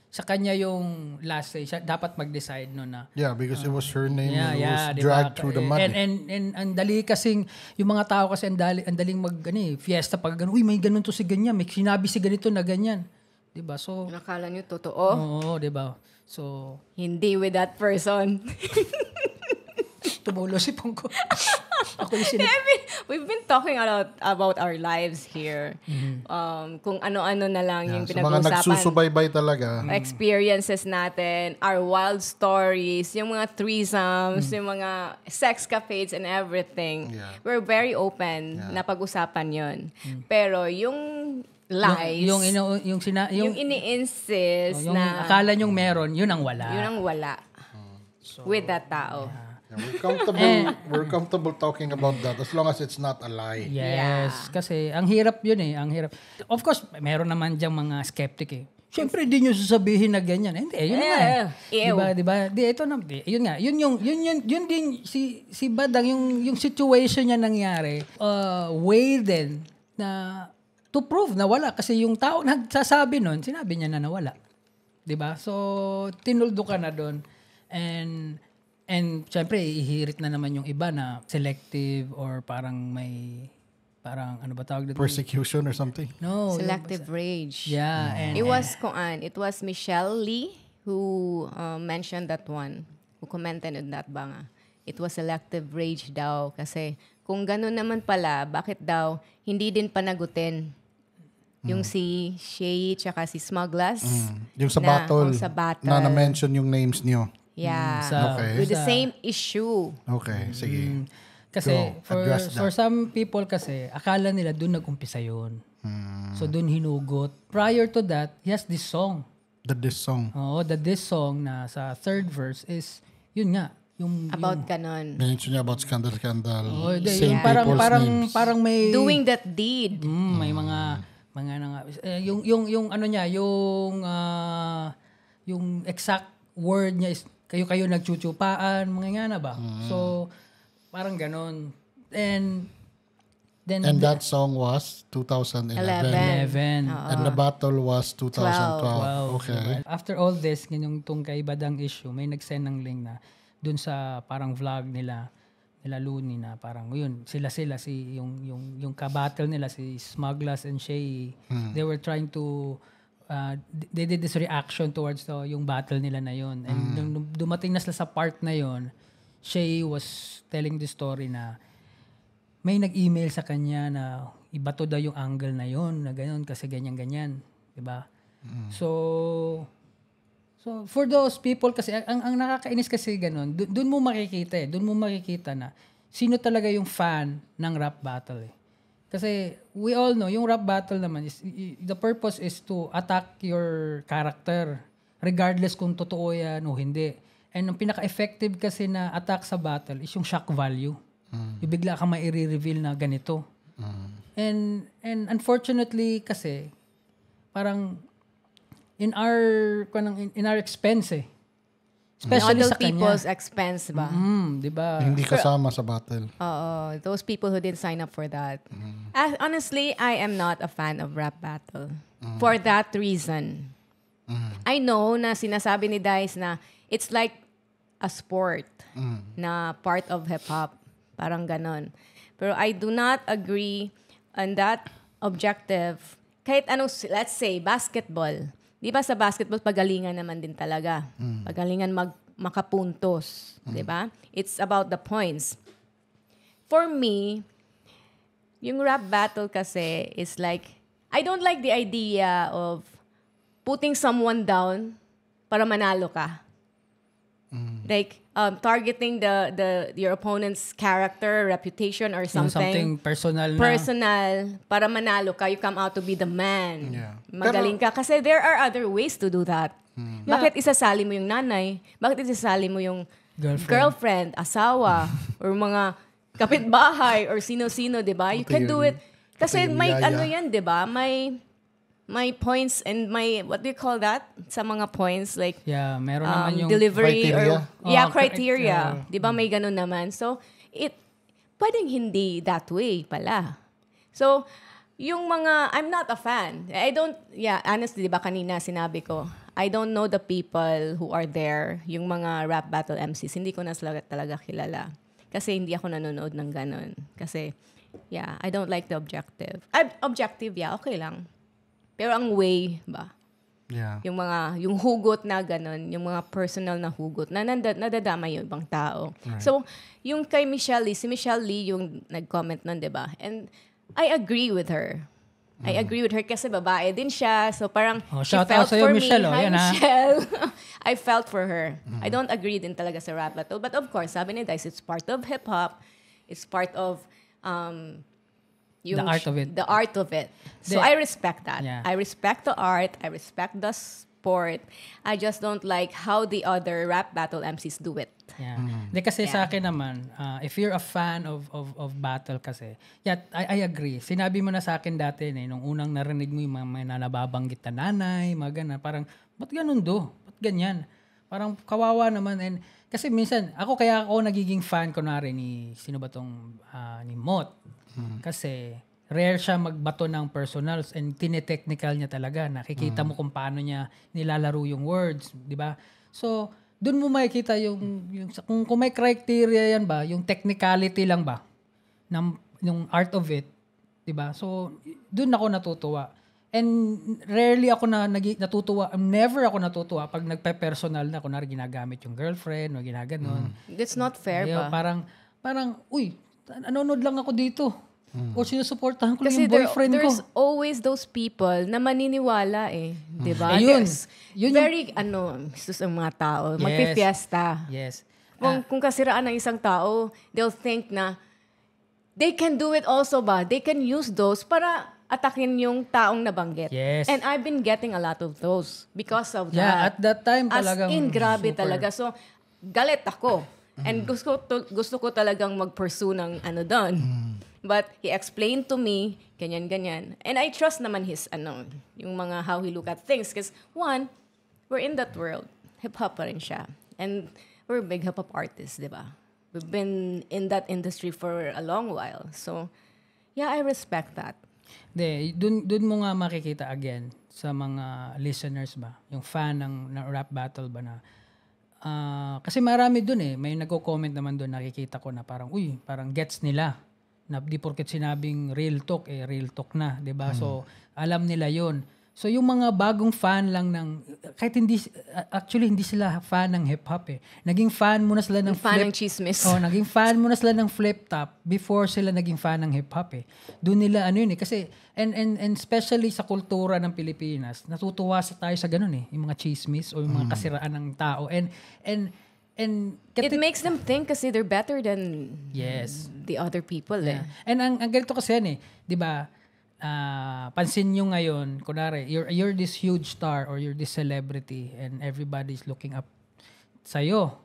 Sa kanya yung last say, siya dapat mag-decide no na. Yeah, because it was her name was diba? dragged through the mud. And ang dali kasing, yung mga tao kasi ang daling fiesta pag gano'n, uy, may ganun to si ganyan, may sinabi si ganito na ganyan. Diba? So, Nakala niyo totoo? Oo, diba? So, hindi with that person. tumulo si Pongko. Ako yung We've been talking about our lives here. Kung ano-ano na lang yung Sa pinag-uusapan. mga nagsusubaybay talaga. Experiences natin, our wild stories, yung mga threesomes, yung mga sex cafes and everything. Yeah. We're very open na pag-usapan yun. Pero yung lies, yung ini-insist yung na akala nyong meron, yun ang wala. yun ang wala with that tao. Yeah, we're comfortable talking about that as long as it's not a lie. Yes, kasi ang hirap yun eh, ang hirap. Of course, meron naman diyang mga skeptic eh. Siyempre, di nyo sasabihin na ganyan. Hindi, yun nga eh. Diba? Ito na, yun nga. Yun din, si Badang, yung situation niya nangyari, way din na to prove na wala. Kasi yung tao nagsasabi nun, sinabi niya na nawala. Diba? So, tinuldo ka na doon. And syempre, ihirit na naman yung iba na selective or parang ano ba tawag dito? Persecution or something? No. Selective rage. Yeah. And, It was Michelle Lee who mentioned that one, who commented on that banga. It was selective rage daw kasi kung gano'n naman pala, bakit daw hindi din panagutin yung si Shay tsaka si Smugglas? Yung sa battle, na na-mention yung names niyo. Yeah. Okay. With the same issue. Okay, sige. Kasi for some people kasi, akala nila doon nag-umpisa yun. So doon hinugot. Prior to that, he has this song. The diss song. Oo, the diss song na sa third verse is, yun nga. About ganon. Mention niya about scandal. Oh, Same yung people's names. parang may... Doing that deed. May mga yung ano niya, yung exact word niya is kayo nagchuchupaan, mga nga na ba? So, parang ganon. And that song was 2011. 11. And the battle was 2012. Wow. Okay. After all this, yung kay Badang issue, may nag-send ng link na dun sa parang vlog nila Looney na parang yun, sila si yung ka-battle nila si Smugglas and Shay. They were trying to they did this reaction towards yung battle nila na yun. And nung dumating na sila sa part na yun, Shay was telling the story na may nag-email sa kanya na ibato daw yung angle na yun, na gano'n kasi ganyan-ganyan. Diba? So for those people kasi, ang nakakainis kasi gano'n, doon mo makikita na sino talaga yung fan ng rap battle eh. Kasi we all know, yung rap battle naman, the purpose is to attack your character regardless kung totoo yan o hindi. And ang pinaka-effective kasi na attack sa battle is yung shock value. Yung bigla ka mai-reveal na ganito. And unfortunately kasi parang in our expense eh. Especially other sa kanya. people's expense ba? Di ba? Hindi kasama sa battle. Those people who didn't sign up for that. Honestly, I am not a fan of rap battle. For that reason. I know na sinasabi ni Dice na it's like a sport na part of hip-hop. Parang ganon. Pero I do not agree on that objective. Kahit let's say, basketball. Di ba sa basketball, pagalingan naman din talaga. Pagalingan makapuntos. Di ba? It's about the points. For me, yung rap battle kasi is like, I don't like the idea of putting someone down para manalo ka. Like, targeting your opponent's character, reputation, or something. Something personal, para manalo ka, you come out to be the man. Yeah. Magaling ka. Kasi there are other ways to do that. Bakit isasali mo yung nanay? Bakit isasali mo yung girlfriend asawa, or mga kapitbahay, or sino-sino, di ba? You can do it. Kasi may yan, di ba? May points and my, what do you call that? Sa mga points, like, meron naman yung delivery criteria. Criteria. Di ba may ganun naman? So, pwedeng hindi that way pala. So, yung mga, I'm not a fan. Honestly, di ba kanina sinabi ko, I don't know the people who are there, yung mga rap battle MCs, hindi ko na talaga kilala. Kasi hindi ako nanonood ng ganun. Kasi, I don't like the objective. Objective, okay lang. Pero ang way ba? Yeah. Yung hugot na ganun, yung mga personal na hugot na nadadamay yung ibang tao. Right. So, yung kay si Michelle Lee yung nag-comment nun, 'di ba? And I agree with her. I agree with her kasi babae din siya. So parang she felt for me. Michelle, Hi, yan, Michelle. I felt for her. I don't agree din talaga sa rap battle. But of course, sabi ni Dice, it's part of hip-hop. It's part of the art of it. The art of it. So I respect that. Yeah. I respect the art. I respect the sport. I just don't like how the other rap battle MCs do it. Yeah. Di kasi sa akin naman, if you're a fan of battle kasi, I agree. Sinabi mo na sa akin dati, nung unang narinig mo yung mga nababanggit na nanay, mga ganun, parang, ba't ganun do? Ba't ganyan? Parang kawawa naman. And, kasi minsan, kaya ako nagiging fan, kunwari, sino ba tong, ni Mot. Kasi, rare siya magbato ng personals and tinetechnical niya talaga. Nakikita mo kung paano niya nilalaro yung words, di ba? So, doon mo makikita yung kung may criteria yan ba, yung technicality lang ba yung art of it, 'di ba? So doon ako natutuwa. And rarely ako natutuwa, never ako natutuwa pag nagpe-personal na kunwari ginagamit yung girlfriend o ginaganon. That's not fair ba? Parang uy, nanonood lang ako dito. O sinusuportahan ko lang kasi yung boyfriend ko. There's always those people na maniniwala di ba? Yun very, sus ang mga tao, magpifiesta. Yes. Kung kasiraan ng isang tao, they'll think na they can do it also ba? They can use those para atakin yung taong nabanggit. Yes. And I've been getting a lot of those because of that. Yeah, at that time talagang As in, grabe super. talaga. So, galit ako. And gusto ko talagang mag-pursue ng ano doon. But he explained to me, ganyan. And I trust naman his, yung mga how he look at things. Because one, we're in that world. Hip-hop pa rin siya. And we're big hip-hop artists, di ba? We've been in that industry for a long while. So, yeah, I respect that. Dun mo nga makikita again sa mga listeners ba, yung fan ng rap battle ba na, kasi marami dun may nagko-comment naman dun, nakikita ko na parang, parang gets nila. Na di porket sinabing real talk, real talk na, 'di ba? So, alam nila 'yon. So, yung mga bagong fan lang kahit hindi sila fan ng hip-hop Naging fan muna sila ng fan ng chismis. Naging fan muna sila ng flip top before sila naging fan ng hip-hop Doon nila kasi and especially sa kultura ng Pilipinas, natutuwa tayo sa ganun yung mga chismis o yung mga kasiraan ng tao. And it makes them think kasi they're better than the other people. And ang ganito kasi 'di ba? Pansin nyo ngayon, kunwari, you're this huge star or you're this celebrity and everybody's looking up sa'yo.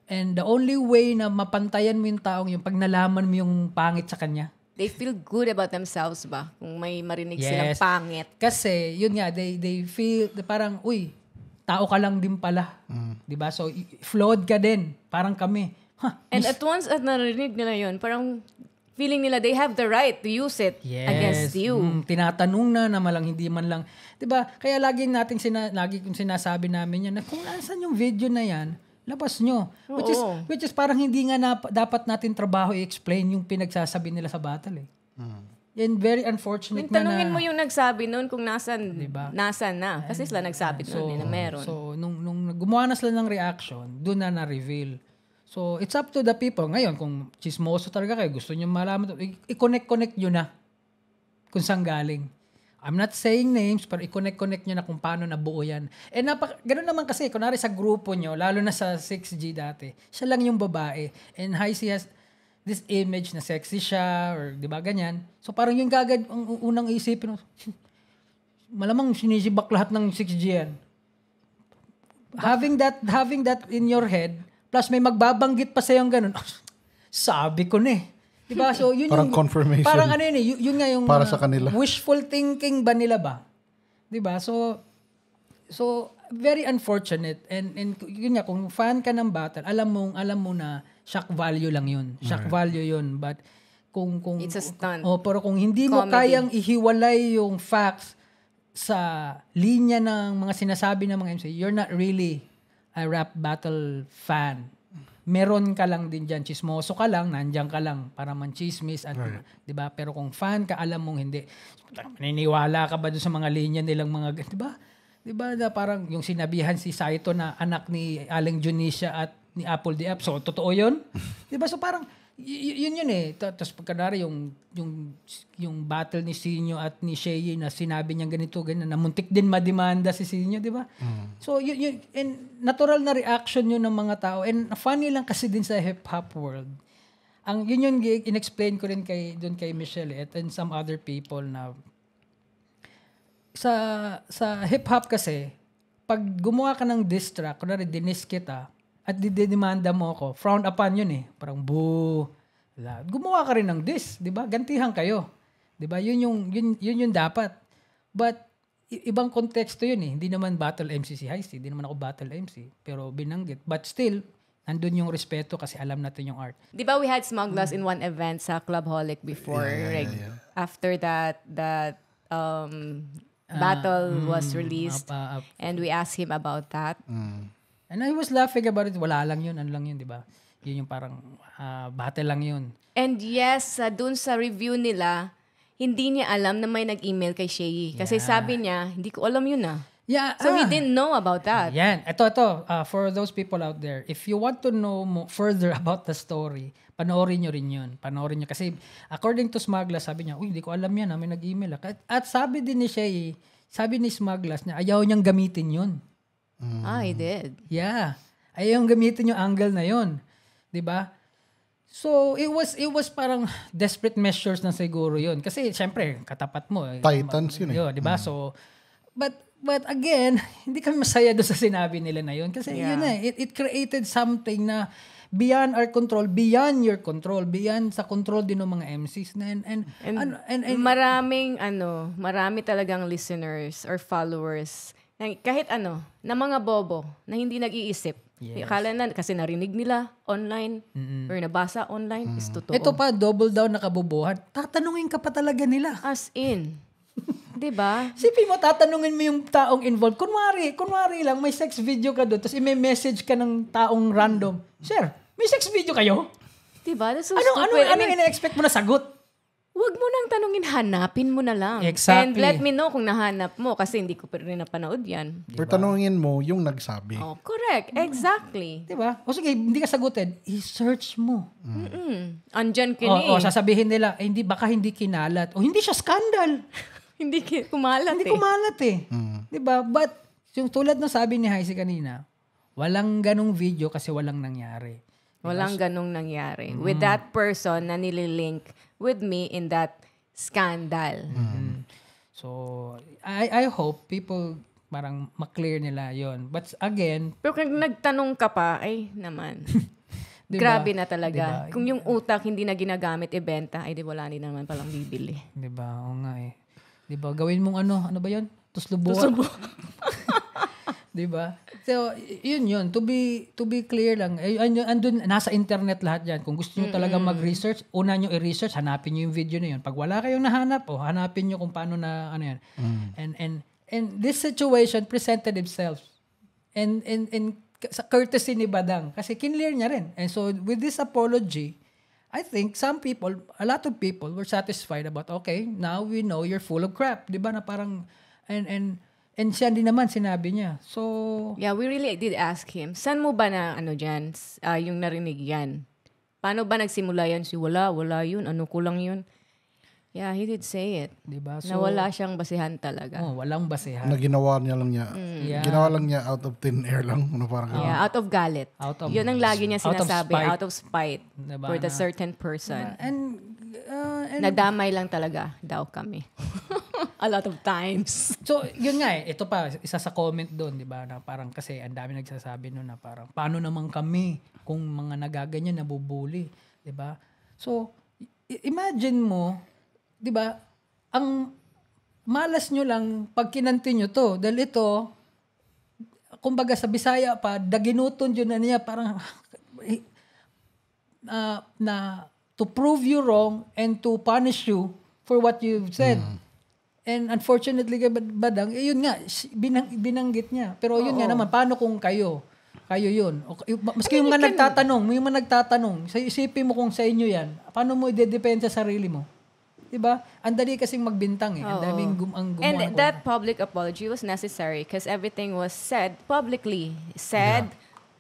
And the only way na mapantayan mo yung taong yung pag nalaman mo yung pangit sa kanya. They feel good about themselves ba? Kung may marinig silang pangit. Kasi, yun nga, they feel parang, tao ka lang din pala. Diba? So, flawed ka din. Parang kami. And at once at narinig nila yun, parang feeling nila they have the right to use it against you. Tinatanong na malang hindi man lang. 'Di ba? Kaya lagi kong sinasabi namin yan na kung nasaan yung video na yan, labas nyo. Which is parang hindi nga dapat natin trabaho i-explain yung pinagsasabi nila sa battle And very unfortunate tanungin mo yung nagsabi noon kung nasan, diba? Nasan na. Kasi sila nagsabi noon na meron. So, nung gumawa na sila ng reaction, doon na-reveal. So, it's up to the people. Ngayon, kung chismoso talaga kayo, gusto nyo malaman, i-connect nyo na kung saan galing. I'm not saying names, pero i-connect nyo na kung paano nabuo yan. And ganun naman kasi, kunwari sa grupo nyo, lalo na sa 6G dati, siya lang yung babae. And Heisey has this image na sexy siya, or di ba ganyan. So, parang yung ang unang isipin, malamang sinisibak lahat ng 6G yan. Having that in your head, plus may magbabanggit pa sa yung ganun. Sabi ko na Diba? So yun parang yung confirmation. Parang yun nga yung para sa kanila. Wishful thinking ba nila ba? Diba? So very unfortunate and yun nga kung fan ka ng battle, alam mo na shock value lang yun. Shock value yun. But kung it's a stunt. Pero kung hindi mo kayang ihiwalay yung facts sa linya ng mga sinasabi ng mga MC, you're not really a rap battle fan. Meron ka lang din dyan, chismoso ka lang, nandiyan ka lang para manchismis at di ba? Pero kung fan ka, alam mong hindi. Naniniwala ka ba doon sa mga linya nilang mga, di ba? Di ba na parang yung sinabihan si Saito na anak ni Aling Junisha at ni Apple D. So totoo 'yun? Di ba? So parang yun Tapos pagkanari yung battle ni Sinyo at ni Shea na sinabi niya ganito, ganyan, na muntik din mademanda si Sinyo, di ba? So yun, and natural na reaction yun ng mga tao. And funny lang kasi din sa hip-hop world. Yun in-explain ko rin kay Michelle and some other people na sa hip-hop kasi, pag gumawa ka ng diss track, kunwari dinis kita, at didemanda mo ako, frowned upon yun Parang boo. Gumawa ka rin ng diss, 'di ba? Gantihan kayo. 'Di ba? Yun yung dapat. But ibang konteksto yun Hindi naman battle MC si Heisey, hindi naman ako battle MC, pero binanggit. But still, nandun yung respeto kasi alam natin yung art. 'Di ba we had Smugglers in one event sa Clubholic before, after that battle was released and we asked him about that. And I was laughing about it. Wala lang yun. Ano lang yun, di ba? Yun yung parang battle lang yun. And yes, dun sa review nila, hindi niya alam na may nag-email kay Shea. Kasi sabi niya, hindi ko alam yun Yeah, so he didn't know about that. Yan. Ito. For those people out there, if you want to know further about the story, panoorin nyo rin yun. Panoorin nyo. Kasi according to Smugglers, sabi niya, hindi ko alam yan. May nag-email. At sabi din ni Shea, sabi ni Smugglers na ayaw niyang gamitin yun. He did. Yeah. Ayaw gamitin yung angle na yun. 'Di ba? So, it was parang desperate measures na siguro yun. Kasi, syempre, katapat mo. Titans yun 'di ba? So, but But again, hindi kami masaya doon sa sinabi nila na yun. Kasi yun na, it created something na beyond our control, beyond your control, beyond sa control din ng mga MCs. And marami talagang listeners or followers kahit na mga bobo na hindi nag-iisip. Yes. Akala na kasi narinig nila online or nabasa online is totoo. Ito pa, double down na kabobohan. Tatanungin ka pa talaga nila. As in. Diba? Sipin mo, tatanungin mo yung taong involved. Kunwari lang, may sex video ka doon, tapos i-message ka ng taong random. Sir, may sex video kayo? Diba? That's so stupid. Ano ina-expect mo na sagot? Huwag mo nang tanungin, hanapin mo na lang. Exactly. And let me know kung nahanap mo kasi hindi ko pa rin napanood yan. Diba? Pero tanungin mo yung nagsabi. Oh, correct. Exactly. Diba? O sige, hindi ka sagutin, i-search mo. Andyan ka ni. Sasabihin nila, baka hindi kinalat. O hindi siya scandal. Hindi kumalat Hindi kumalat eh. Diba? But, yung tulad ng sabi ni Heisey kanina, walang ganong video kasi walang nangyari. Walang ganong nangyari. With that person na nililink with me in that scandal. So, I hope people parang maklear nila yon. But again... Pero kung nagtanong ka pa, ay naman. Diba? Grabe na talaga. Diba? Kung yung utak hindi na ginagamit ibenta, ay di wala din naman palang bibili. Diba? Oo nga eh. Diba? Gawin mong ano ba yun? Tuslubo. Diba? So, yun. To be clear lang. Andun, nasa internet lahat yan. Kung gusto nyo talaga mag-research, una nyo i-research, hanapin nyo yung video na yun. Pag wala kayong nahanap, hanapin nyo kung paano na, ano yan. And this situation presented itself. And sa courtesy ni Badang. Kasi kinlear niya rin. And so, with this apology, I think a lot of people were satisfied about, okay, now we know you're full of crap. Diba? Na parang, and siya din naman sinabi niya. So, yeah, we really did ask him, saan mo ba na dyan, yung narinig yan? Paano ba nagsimula yan? Wala yun. Ano kulang yun? Yeah, he did say it. Diba? So, na wala siyang basihan talaga. Walang basihan. Na ginawa niya lang niya. Ginawa lang niya out of thin air lang. Out of galit. Yun ang lagi niya sinasabi. Out of spite. Diba? For the certain person. And nadamay lang talaga daw kami. A lot of times. So, yun nga ito pa, isa sa comment doon, di ba, na parang kasi ang dami nagsasabi noon na parang, paano naman kami kung mga nagaganyan, nabubuli, di ba? So, imagine mo, di ba, ang malas nyo lang pag kinanti nyo to, dahil ito, kumbaga sa Bisaya pa, daginuton yun na niya, parang, na to prove you wrong and to punish you for what you've said. And unfortunately, Badang, yun nga, binanggit niya. Pero yun nga naman, paano kung kayo yun? Maski yung mga nagtatanong, isipin mo kung sa inyo yan, paano mo i-depend sa sarili mo? Diba? Ang dali kasing magbintang eh. Ang daming gumawa. And that public apology was necessary because everything was said publicly.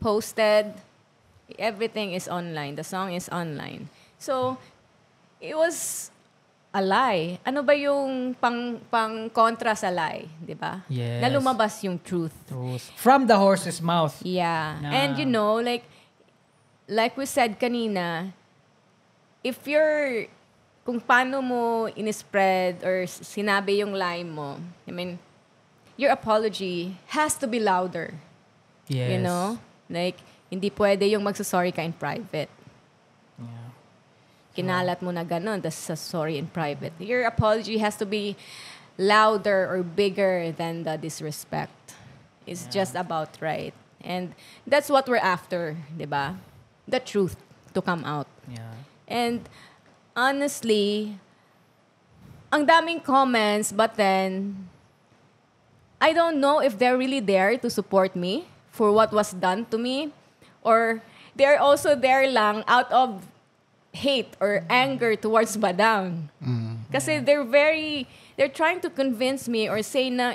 Posted, everything is online. The song is online. So, it was a lie. Ano ba yung pang-kontra sa lie? Diba? Yes. Na lumabas yung truth. From the horse's mouth. Yeah. And like we said kanina, kung paano mo in-spread or sinabi yung lie mo, I mean, your apology has to be louder. Yes. You know? Like, hindi pwede yung magsasorry ka in private. Yeah. Kinalat mo na ganun, tas sorry in private. Your apology has to be louder or bigger than the disrespect. It's just about right. And that's what we're after, di ba? The truth to come out. Yeah. And honestly, ang daming comments, but then, I don't know if they're really there to support me for what was done to me, or they're also there lang out of hate or anger towards Badang. Kasi they're trying to convince me or say na,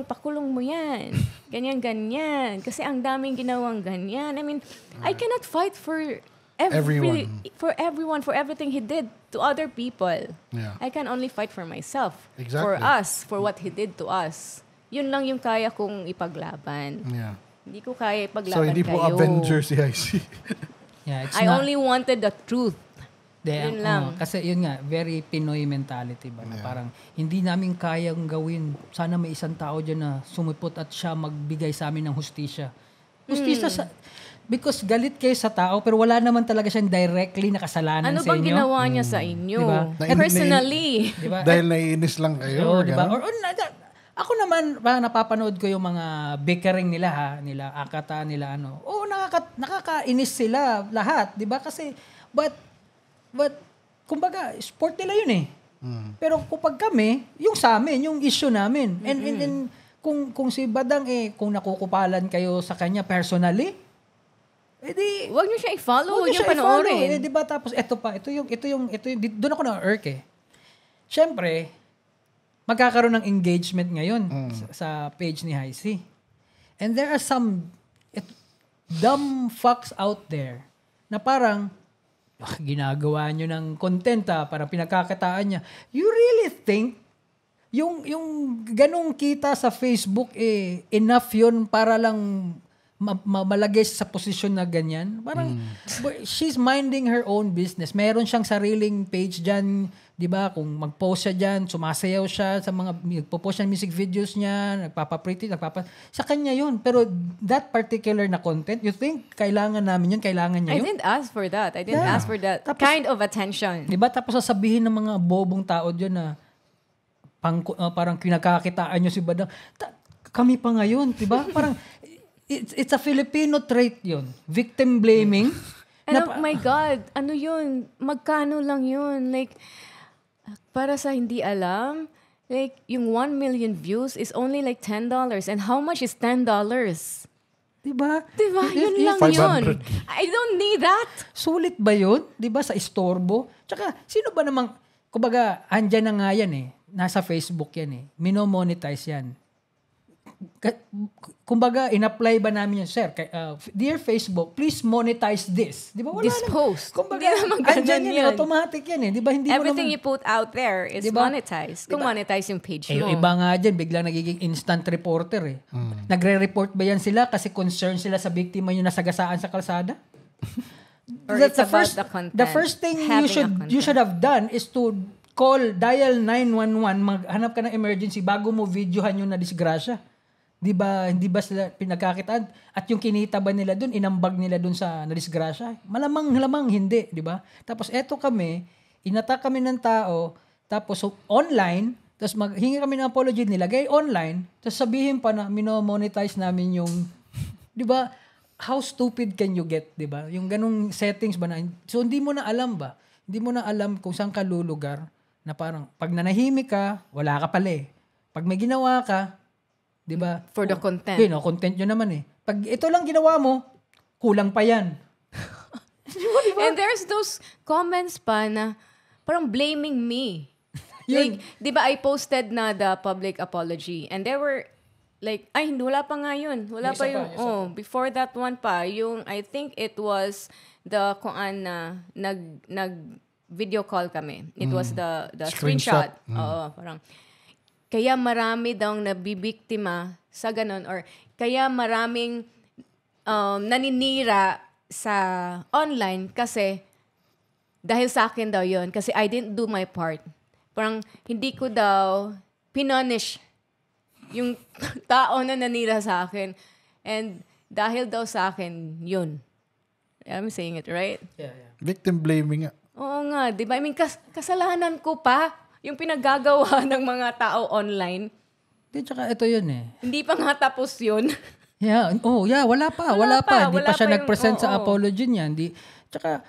pakulong mo yan. Ganyan. Kasi ang daming ginawang ganyan. I mean, I cannot fight for everyone, for everything he did to other people. Yeah. I can only fight for myself. Exactly. For us, for what he did to us. Yun lang yung kaya kong ipaglaban. Yeah. Hindi ko kaya ipaglaban So, hindi po kayo. Avenger si IC. Yeah, I only wanted the truth. Yun lang. Kasi yun nga, very Pinoy mentality ba? Na parang hindi namin kayang gawin. Sana may isang tao dyan na sumipot at siya magbigay sa amin ng hustisya. Because galit kayo sa tao pero wala naman talaga siyang directly na kasalanan Ano sa bang inyo. ginawa niya sa inyo? Diba? Personally. Diba? Dahil naiinis lang kayo. Diba? ganun? Ako naman, napapanood ko yung mga bickering nila nila Akata, nila ano. Oo, nakakainis sila lahat, 'di ba? Kasi but kumbaga sport nila 'yun eh. Pero kapag kami, yung sa amin, yung issue namin. And kung si Badang kung nakukupalan kayo sa kanya personally, edi Huwag niyo siya i-follow, huwag huwag niyo siya i-follow, panoorin. 'di ba? Tapos ito yung doon ako na-irk eh. Siyempre, magkakaroon ng engagement ngayon sa page ni Heisey. And there are some dumb fucks out there na parang ginagawa nyo ng content para pinagkakataan niya. You really think yung ganong kita sa Facebook enough yun para lang malagay sa posisyon na ganyan? Parang she's minding her own business. Meron siyang sariling page dyan, di ba? Kung mag-post siya dyan, sumasayaw siya sa mga, nagpo-post siya ng music videos niya, nagpapapretty, sa kanya yun. Pero that particular na content, you think kailangan namin yun? Kailangan niya I yun? didn't ask for that. I didn't ask for that kind of attention. Di ba? Tapos sasabihin ng mga bobong tao dyan na parang kinakakitaan nyo si Badang. Kami pa ngayon, di ba? Parang it's a Filipino trait yun. Victim blaming. Oh my God, ano yun? Magkano lang yun? Like, para sa hindi alam, like, yung 1 million views is only like $10. And how much is $10? Diba? Diba? Yun lang 500. yun. I don't need that. Sulit ba yun? Diba? Sa istorbo? Tsaka, sino ba namang, kumbaga, andyan na nga yan eh. Nasa Facebook yan eh. Minomonetize yan. Kumbaga, in-apply ba namin yun, sir, dear Facebook, please monetize this. Di ba? Wala This naman. post. Kumbaga, Hindi naman andyan ganyan yan. yan. Automatic yan eh. Di ba? Hindi Everything mo you put out there is Diba? monetized. Kung monetize yung page mo. yung iba nga dyan, biglang nagiging instant reporter eh. Nagre-report ba yan sila kasi concerned sila sa biktima yung nasagasaan sa kalsada? Or it's about the content. The first thing Having you should have done is to dial 911, maghanap ka ng emergency bago mo videohan yung nadisgrasya. Di ba, hindi ba sila pinagkakitaan? At yung kinita ba nila dun, inambag nila dun sa nadisgrasya? Malamang hindi, di ba? Tapos eto kami, inatak kami ng tao, tapos online, tapos maghingi kami ng apology, nilagay online, tapos sabihin pa na minomonetize namin yung, di ba, how stupid can you get, di ba? Yung ganung settings ba na, so hindi mo na alam ba? Hindi mo na alam kung saan ka lulugar, na parang, pag nanahimik ka, wala ka pala eh. Pag may ginawa ka, di ba? For the content. Content nyo naman eh. Pag ito lang ginawa mo, kulang pa yan. Diba? And there's those comments pa na parang blaming me. Like, di ba I posted na the public apology and there were like, ay, wala pa nga yun. Wala pa yung, before that one pa, yung, I think it was the, na, nag-video call kami. It was the screenshot. Oo, parang, kaya marami daw nabibiktima sa ganun or kaya maraming naninira sa online kasi dahil sa akin daw yon kasi I didn't do my part. Parang hindi ko daw pinunish yung tao na nanira sa akin. And dahil daw sa akin, yun. I'm saying it right? Yeah. Victim blaming nga. Oo nga, di ba? I mean, kasalanan ko pa yung pinaggagawa ng mga tao online. Tsaka ito yun eh. Hindi pa nga tapos yun. Yeah. Wala pa. Hindi pa siya nag-present sa apology niya. Tsaka,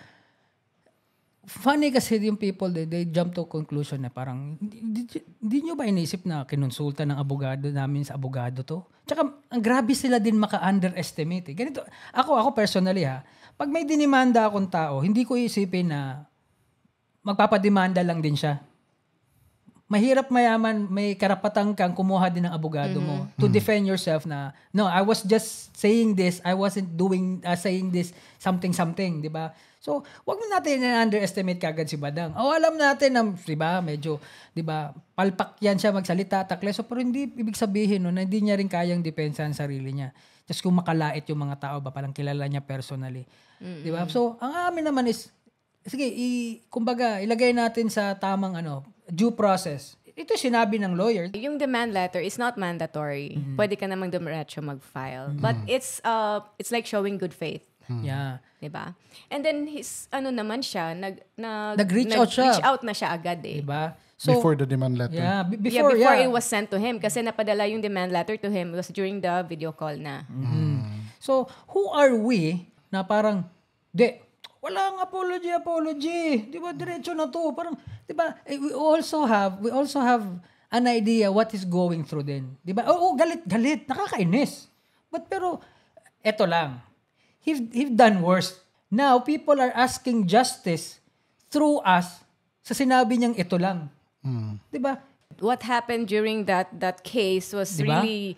funny kasi yung people, they jump to conclusion na parang, hindi nyo ba inisip na kinonsulta ng abogado namin sa abogado to? Tsaka, ang grabe sila din maka-underestimate. Ganito, ako personally pag may dinimanda akong tao, hindi ko isipin na magpapademanda lang din siya. Mahirap mayaman, may karapatan kang kumuha din ng abogado mo to defend yourself na, no, I was just saying this, I wasn't doing, saying this, something, di ba? So, wag mo natin na-underestimate kagad si Badang. Alam natin na, di ba, medyo, di ba, palpak yan siya magsalita, takleso, pero hindi ibig sabihin na hindi niya rin kayang depensa ang sarili niya. Just kung makalait yung mga tao ba, parang kilala niya personally. Di ba? So, ang amin naman is, sige, kumbaga, ilagay natin sa tamang due process. Ito sinabi ng lawyer. Yung demand letter is not mandatory. Pwede ka namang dumiretso mag-file. But it's like showing good faith. Yeah. Diba? And then naman siya, Nag-reach out siya. Reach out na siya agad eh. Diba? So, before the demand letter. Yeah, before it was sent to him. Kasi napadala yung demand letter to him was during the video call na. So, who are we na parang, walang apology. Di ba, diretso na to. Parang, di ba, we also have an idea what is going through din. Di ba? Oo, galit. Nakakainis. Pero, eto lang. He've done worse. Now, people are asking justice through us sa sinabi niyang ito lang. Di ba? What happened during that case was Diba? really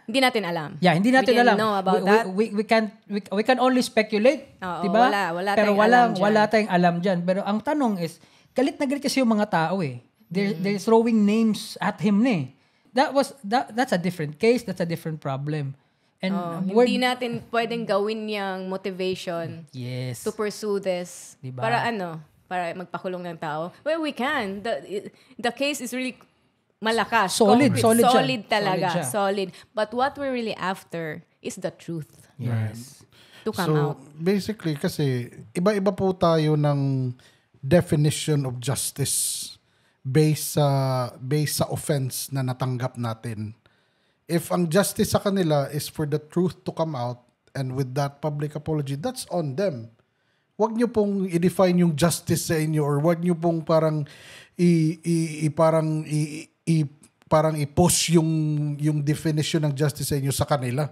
hindi natin alam. Yeah, hindi natin alam. We didn't know about that. We can only speculate, Oo, 'di ba? wala Pero tayong alam dyan. wala tayong alam diyan. Pero ang tanong is, galit na galit kasi yung mga tao eh. They're throwing names at him eh. That's a different case, that's a different problem. And Hindi natin pwedeng gawin yung motivation yes. to pursue this. Diba? Para magpakulong ng tao. Well, we can. The case is really malakas. Solid Talaga. siya. Solid. But what we're really after is the truth Yes. to come out. Basically, kasi iba-iba po tayo ng definition of justice based sa offense na natanggap natin. If ang justice sa kanila is for the truth to come out and with that public apology, that's on them. Wag niyo pong i-define yung justice sa inyo or wag niyo pong parang parang i-push yung definition ng justice sa inyo sa kanila.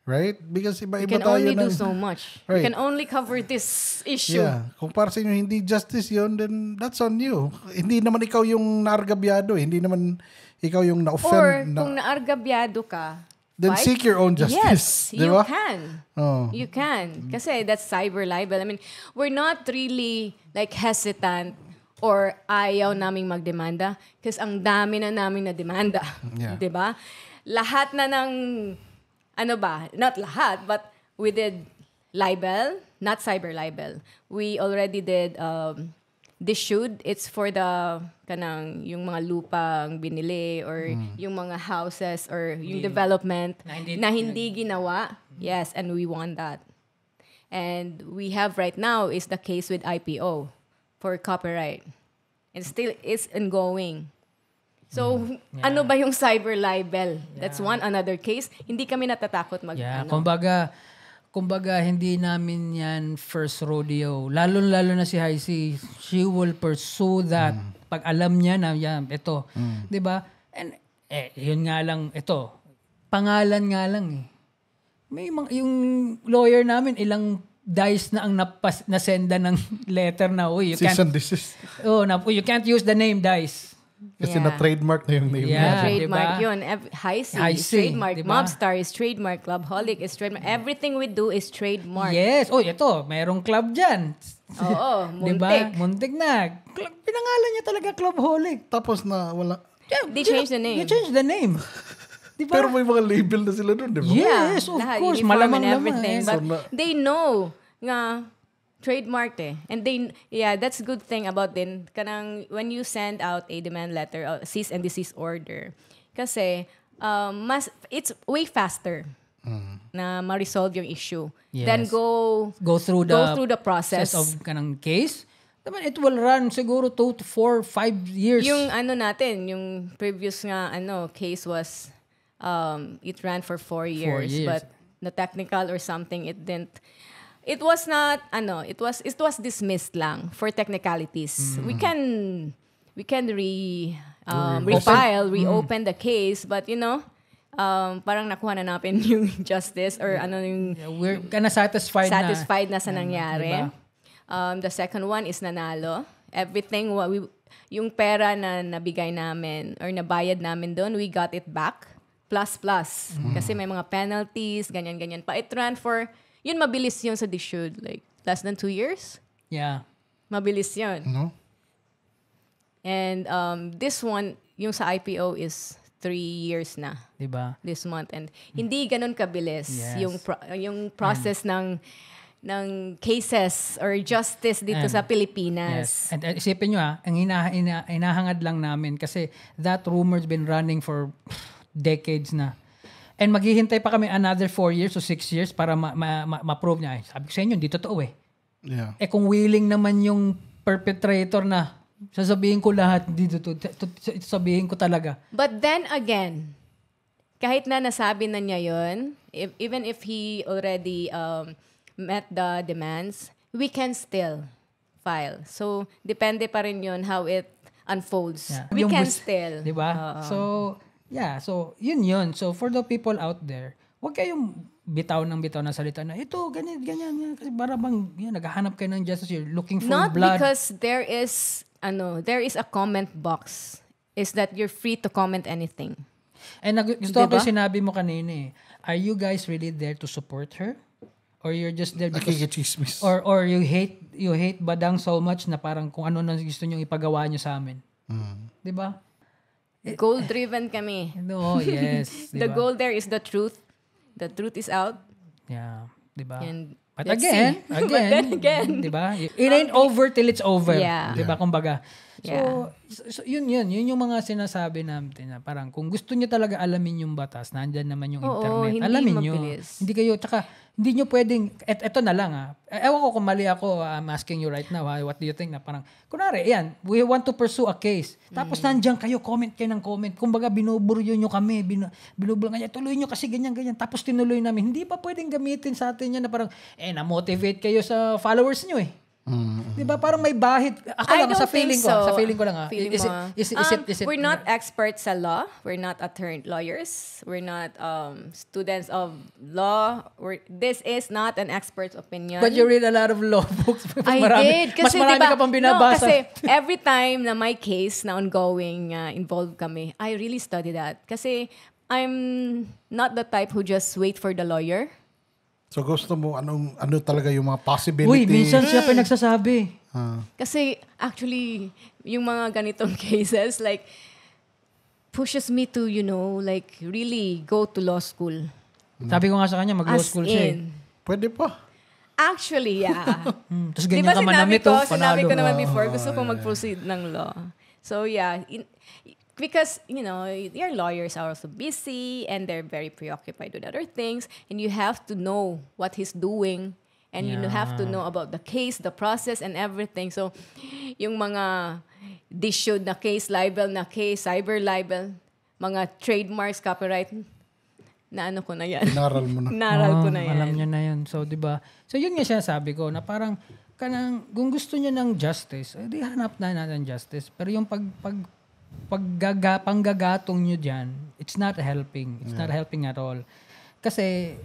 Right? Because iba-iba You can tayo only do ng... so much. Right. You can only cover this issue. Yeah. Kung para sa inyo hindi justice yun, then that's on you. Hindi naman ikaw yung naargabyado. Hindi naman ikaw yung na-offend. Or kung naargabyado ka, then fight. seek your own justice. Yes, Di you ba? can. Oh. You can. Kasi that's cyber libel. I mean, we're not really like hesitant or ayaw naming magdemanda kasi ang dami na naming na demanda. Yeah. 'Di ba? Lahat na ng not lahat, but we did libel, not cyber libel. We already did dissuade. It's for the yung mga lupang binili or yung mga houses or yung development na hindi ginawa. Yes, and we won that. And we have right now is the case with IPO for copyright. It still is ongoing. So, ano ba yung cyber libel? That's another case. Hindi kami natatakot Kumbaga, hindi namin yan first rodeo. Lalo na si Heisey, she will pursue that. Pag alam niya na, ito. Diba? And, yun nga lang, ito. Pangalan nga lang eh. May yung lawyer namin, ilang dice na ang nasenda ng letter na, you Cease can't... and desist. You can't use the name dice. Kasi na-trademark na yung name Yeah. niya. Trademark Diba? yun. Heisey Heisey, is trademark. diba? Mobstar is trademark. Clubholic is trademark. Everything we do is trademark. Yes. Ito, merong club dyan. Oo, muntik. Diba? Muntik na. Pinangalan niya talaga Clubholic. Tapos na wala. They changed the name. They changed the name. Diba? Pero may mga label na sila doon, di ba? Yes, of lahat, course. uniform Malamang and naman. everything. Eh. But they know nga trademarked eh. And that's a good thing about din when you send out a demand letter, cease and desist order. Kasi it's way faster na ma-resolve yung issue. Yes. Then go through the process of kanang case. Diba, it will run siguro 2 to 4, 5 years. Yung natin, yung previous nga case was it ran for 4 years, 4 years. but the technical or something it was not it was dismissed lang for technicalities. We can refile, reopen the case, but parang nakuha na natin yung justice or yung we're kind of satisfied na sa nangyari. Diba? The second one is nanalo. Everything yung pera na nabigay namin or nabayad namin doon, we got it back. Plus. Kasi may mga penalties, ganyan pa. It ran for yun, mabilis yun sa dissuade. Like, less than 2 years? Yeah. Mabilis yun. No? And this one, yung sa IPO is 3 years na. Diba? This month. And hindi ganun kabilis. Yes. Yung process ng ng cases or justice dito sa Pilipinas. Yes. And isipin nyo ang hinahangad lang namin kasi that rumor's been running for decades na. And maghihintay pa kami another 4 years o 6 years para ma-prove niya. Sabi ko sa inyo, hindi totoo eh. Yeah. Kung willing naman yung perpetrator na sasabihin ko lahat, sabihin ko talaga. But then again, kahit na nasabi na niya yun, even if he already met the demands, we can still file. So, depende pa rin yun how it unfolds. Yeah. We can still. Diba? So, yun. So, for the people out there, huwag kayong bitaw ng salita na, ito, ganyan. Kasi para bang, naghahanap kayo ng justice, you're looking for Not blood. because there is a comment box. Is that you're free to comment anything. And gusto ko yung sinabi mo kanina are you guys really there to support her? Or you're just there because... Or you hate Badang so much na parang kung ano na gusto nyo ipagawa nyo sa amin. Diba? Goal-driven kami. No, yes. The diba? goal there is the truth. The truth is out. Yeah. Diba? But again, diba? It ain't over till it's over. Yeah. Diba? Kumbaga. So yun yung mga sinasabi natin na parang kung gusto niyo talaga alamin yung batas, nandyan naman yung internet. Alamin niyo. Hindi kayo, tsaka hindi nyo pwedeng, eto na lang ewan ko kung mali ako, I'm asking you right now, what do you think na parang, kunwari, we want to pursue a case. Tapos nandyan kayo, comment kayo ng comment. Kumbaga, binuburyo nyo kami, binubul nga, tuloy nyo kasi ganyan. Tapos tinuloy namin. Hindi pa pwedeng gamitin sa atin yan na parang, na-motivate kayo sa followers nyo Di ba? Parang may bahid. Ako lang, sa feeling ko. Sa feeling ko lang Is it we're not experts sa law. We're not lawyers. We're not students of law. This is not an expert's opinion. But you read a lot of law books. I did. Kasi, mas marami ka pang binabasa. No, kasi every time na may case na ongoing, involved kami, I really study that. Kasi I'm not the type who just wait for the lawyer. So gusto mo ano talaga yung mga possibilities? Uy, minsan siya pa nagsasabi. Kasi actually, yung mga ganitong cases, like, pushes me to, like, really go to law school. Sabi ko nga sa kanya, mag-law school siya. Pwede pa. Actually, yeah. Tapos ganyan ka manamit, sinabi ko naman before, gusto ko mag-proceed ng law. So, yeah. Because, your lawyers are also busy and they're very preoccupied with other things. And you have to know what he's doing. And you have to know about the case, the process, and everything. So, yung mga dissued na case, libel na case, cyber libel, mga trademarks, copyright, na ano ko na yan. Inaral mo na. Naral ko na yan. Alam niya na yan. So, di ba? So, yun nga sinasabi ko na parang, kung gusto niya ng justice, di hanap na natin justice. Pero yung panggagatong nyo dyan, it's not helping. It's not helping at all. Kasi,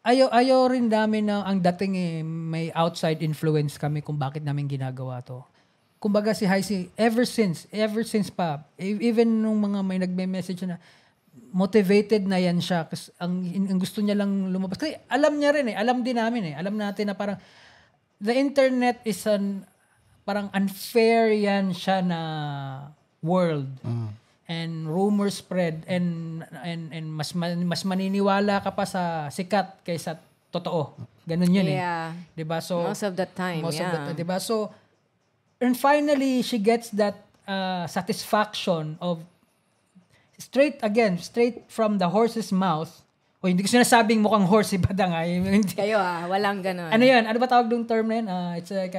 ayaw rin namin na ang dating may outside influence kami kung bakit namin ginagawa to. Kumbaga si Heisey, ever since pa, even nung mga may nagme-message na, motivated na yan siya kasi ang gusto niya lang lumabas. Kasi alam niya rin alam din namin alam natin na parang the internet is parang unfair yan siya na world. And rumors spread and mas maniniwala ka pa sa sikat kaysa totoo. Ganun yun Yeah. 'Di ba? So most of the time, of the time, 'di ba? So and finally she gets that satisfaction of straight from the horse's mouth. O hindi ko sinasabing mukhang horse si Badang Kayo walang ganun. Ano 'yan? Ano ba tawag dong term na 'yan? It's like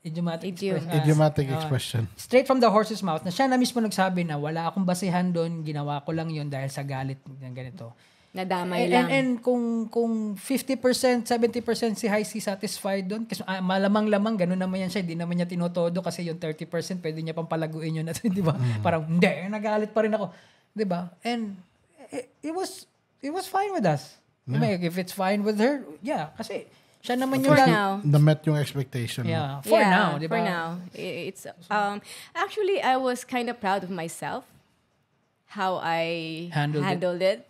idiomatic expression. Straight from the horse's mouth na siya na mismo nagsabi na wala akong basihan doon, ginawa ko lang yun dahil sa galit ng ganito. Nadamay lang. And kung 50%, 70% si Heisey satisfied doon, kasi malamang-lamang, ganun naman yan siya, hindi naman niya tinotodo kasi yung 30% pwede niya pang palaguin yun natin, di ba? Parang, hindi, nagalit pa rin ako. Di ba? And it was fine with us. Yeah. If it's fine with her, yeah, kasi siya naman yung na-met yung expectation. Yeah, for now, di ba? For now. It's actually I was kind of proud of myself how I handled it.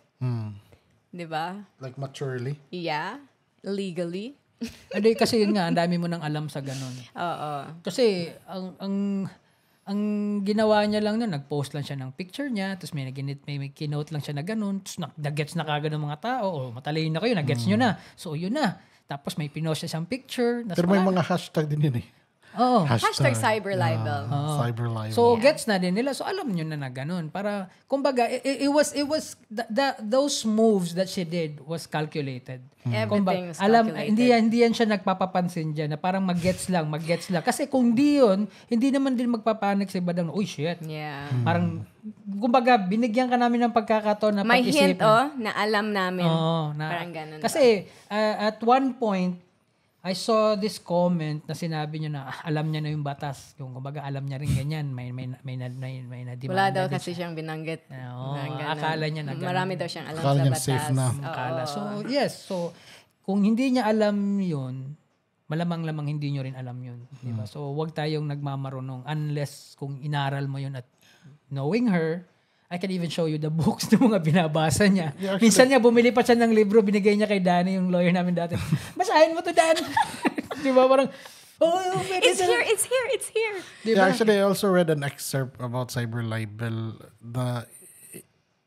Di ba? Like maturely? Yeah, legally. Hindi kasi yun nga, ang dami mo nang alam sa ganun. Oo. Kasi ang ginawa niya lang nun, nag-post lang siya ng picture niya, tapos may kinote lang siya na ganun, tapos nag-gets na kagad ng mga tao, o matalino na kayo, nag-gets nyo na. So yun na. Tapos may pinost siya siyang picture. Pero may mga hashtag din yun eh. Oo. Hashtag cyberlibel. Cyberlibel. So gets na din nila. So alam nyo na ganun. Para kumbaga it was those moves that she did was calculated. Everything was Hindi calculated. yan siya nagpapapansin diyan na parang mag-gets lang. Kasi kung di yun, hindi naman din magpapanik si Badang. Uy, shit. Yeah. Parang kumbaga binigyan ka namin ng pagkakataon na May pag-isipan. hint na alam namin. Oo, Parang ganun. Kasi at one point I saw this comment na sinabi niya na alam niya na yung batas. Yung kumbaga alam niya rin ganyan. May na-demand. Wala daw kasi siyang binanggit. Oo, akala niya na ganun. Marami daw siyang alam Akala sa niya batas. safe na. Akala. So, yes. So, kung hindi niya alam yun, malamang hindi niyo rin alam yun. Diba? So, wag tayong nagmamarunong unless kung inaral mo yun at knowing her, I can even show you the books na mga binabasa niya. Yeah, actually, Minsan niya, bumili pa siya ng libro, binigay niya kay Danny, yung lawyer namin dati. Basahin mo to, Dan. Di ba? Parang, It's here. Di Yeah, ba? actually, I also read an excerpt about cyber libel.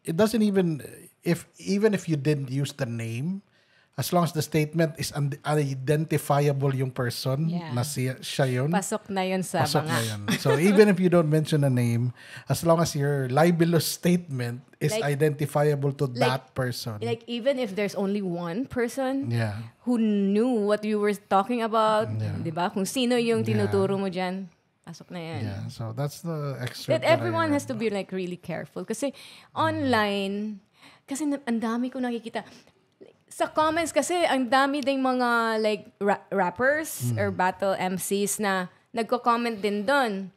It doesn't even if you didn't use the name, as long as the statement is unidentifiable yung person na siya yun. Pasok na yun sa Pasok na mga. yun. So even if you don't mention a name, as long as your libelous statement is Like- identifiable to that person. Like, even if there's only one person Yeah. who knew what you were talking about, Yeah. di ba? Kung sino yung tinuturo mo dyan, pasok na yan. Yeah. So that's the excerpt. That everyone has to be like really careful. Kasi online, kasi ang dami ko nakikita. Sa comments kasi, ang dami ding mga like rappers or battle MCs na nagko-comment din doon.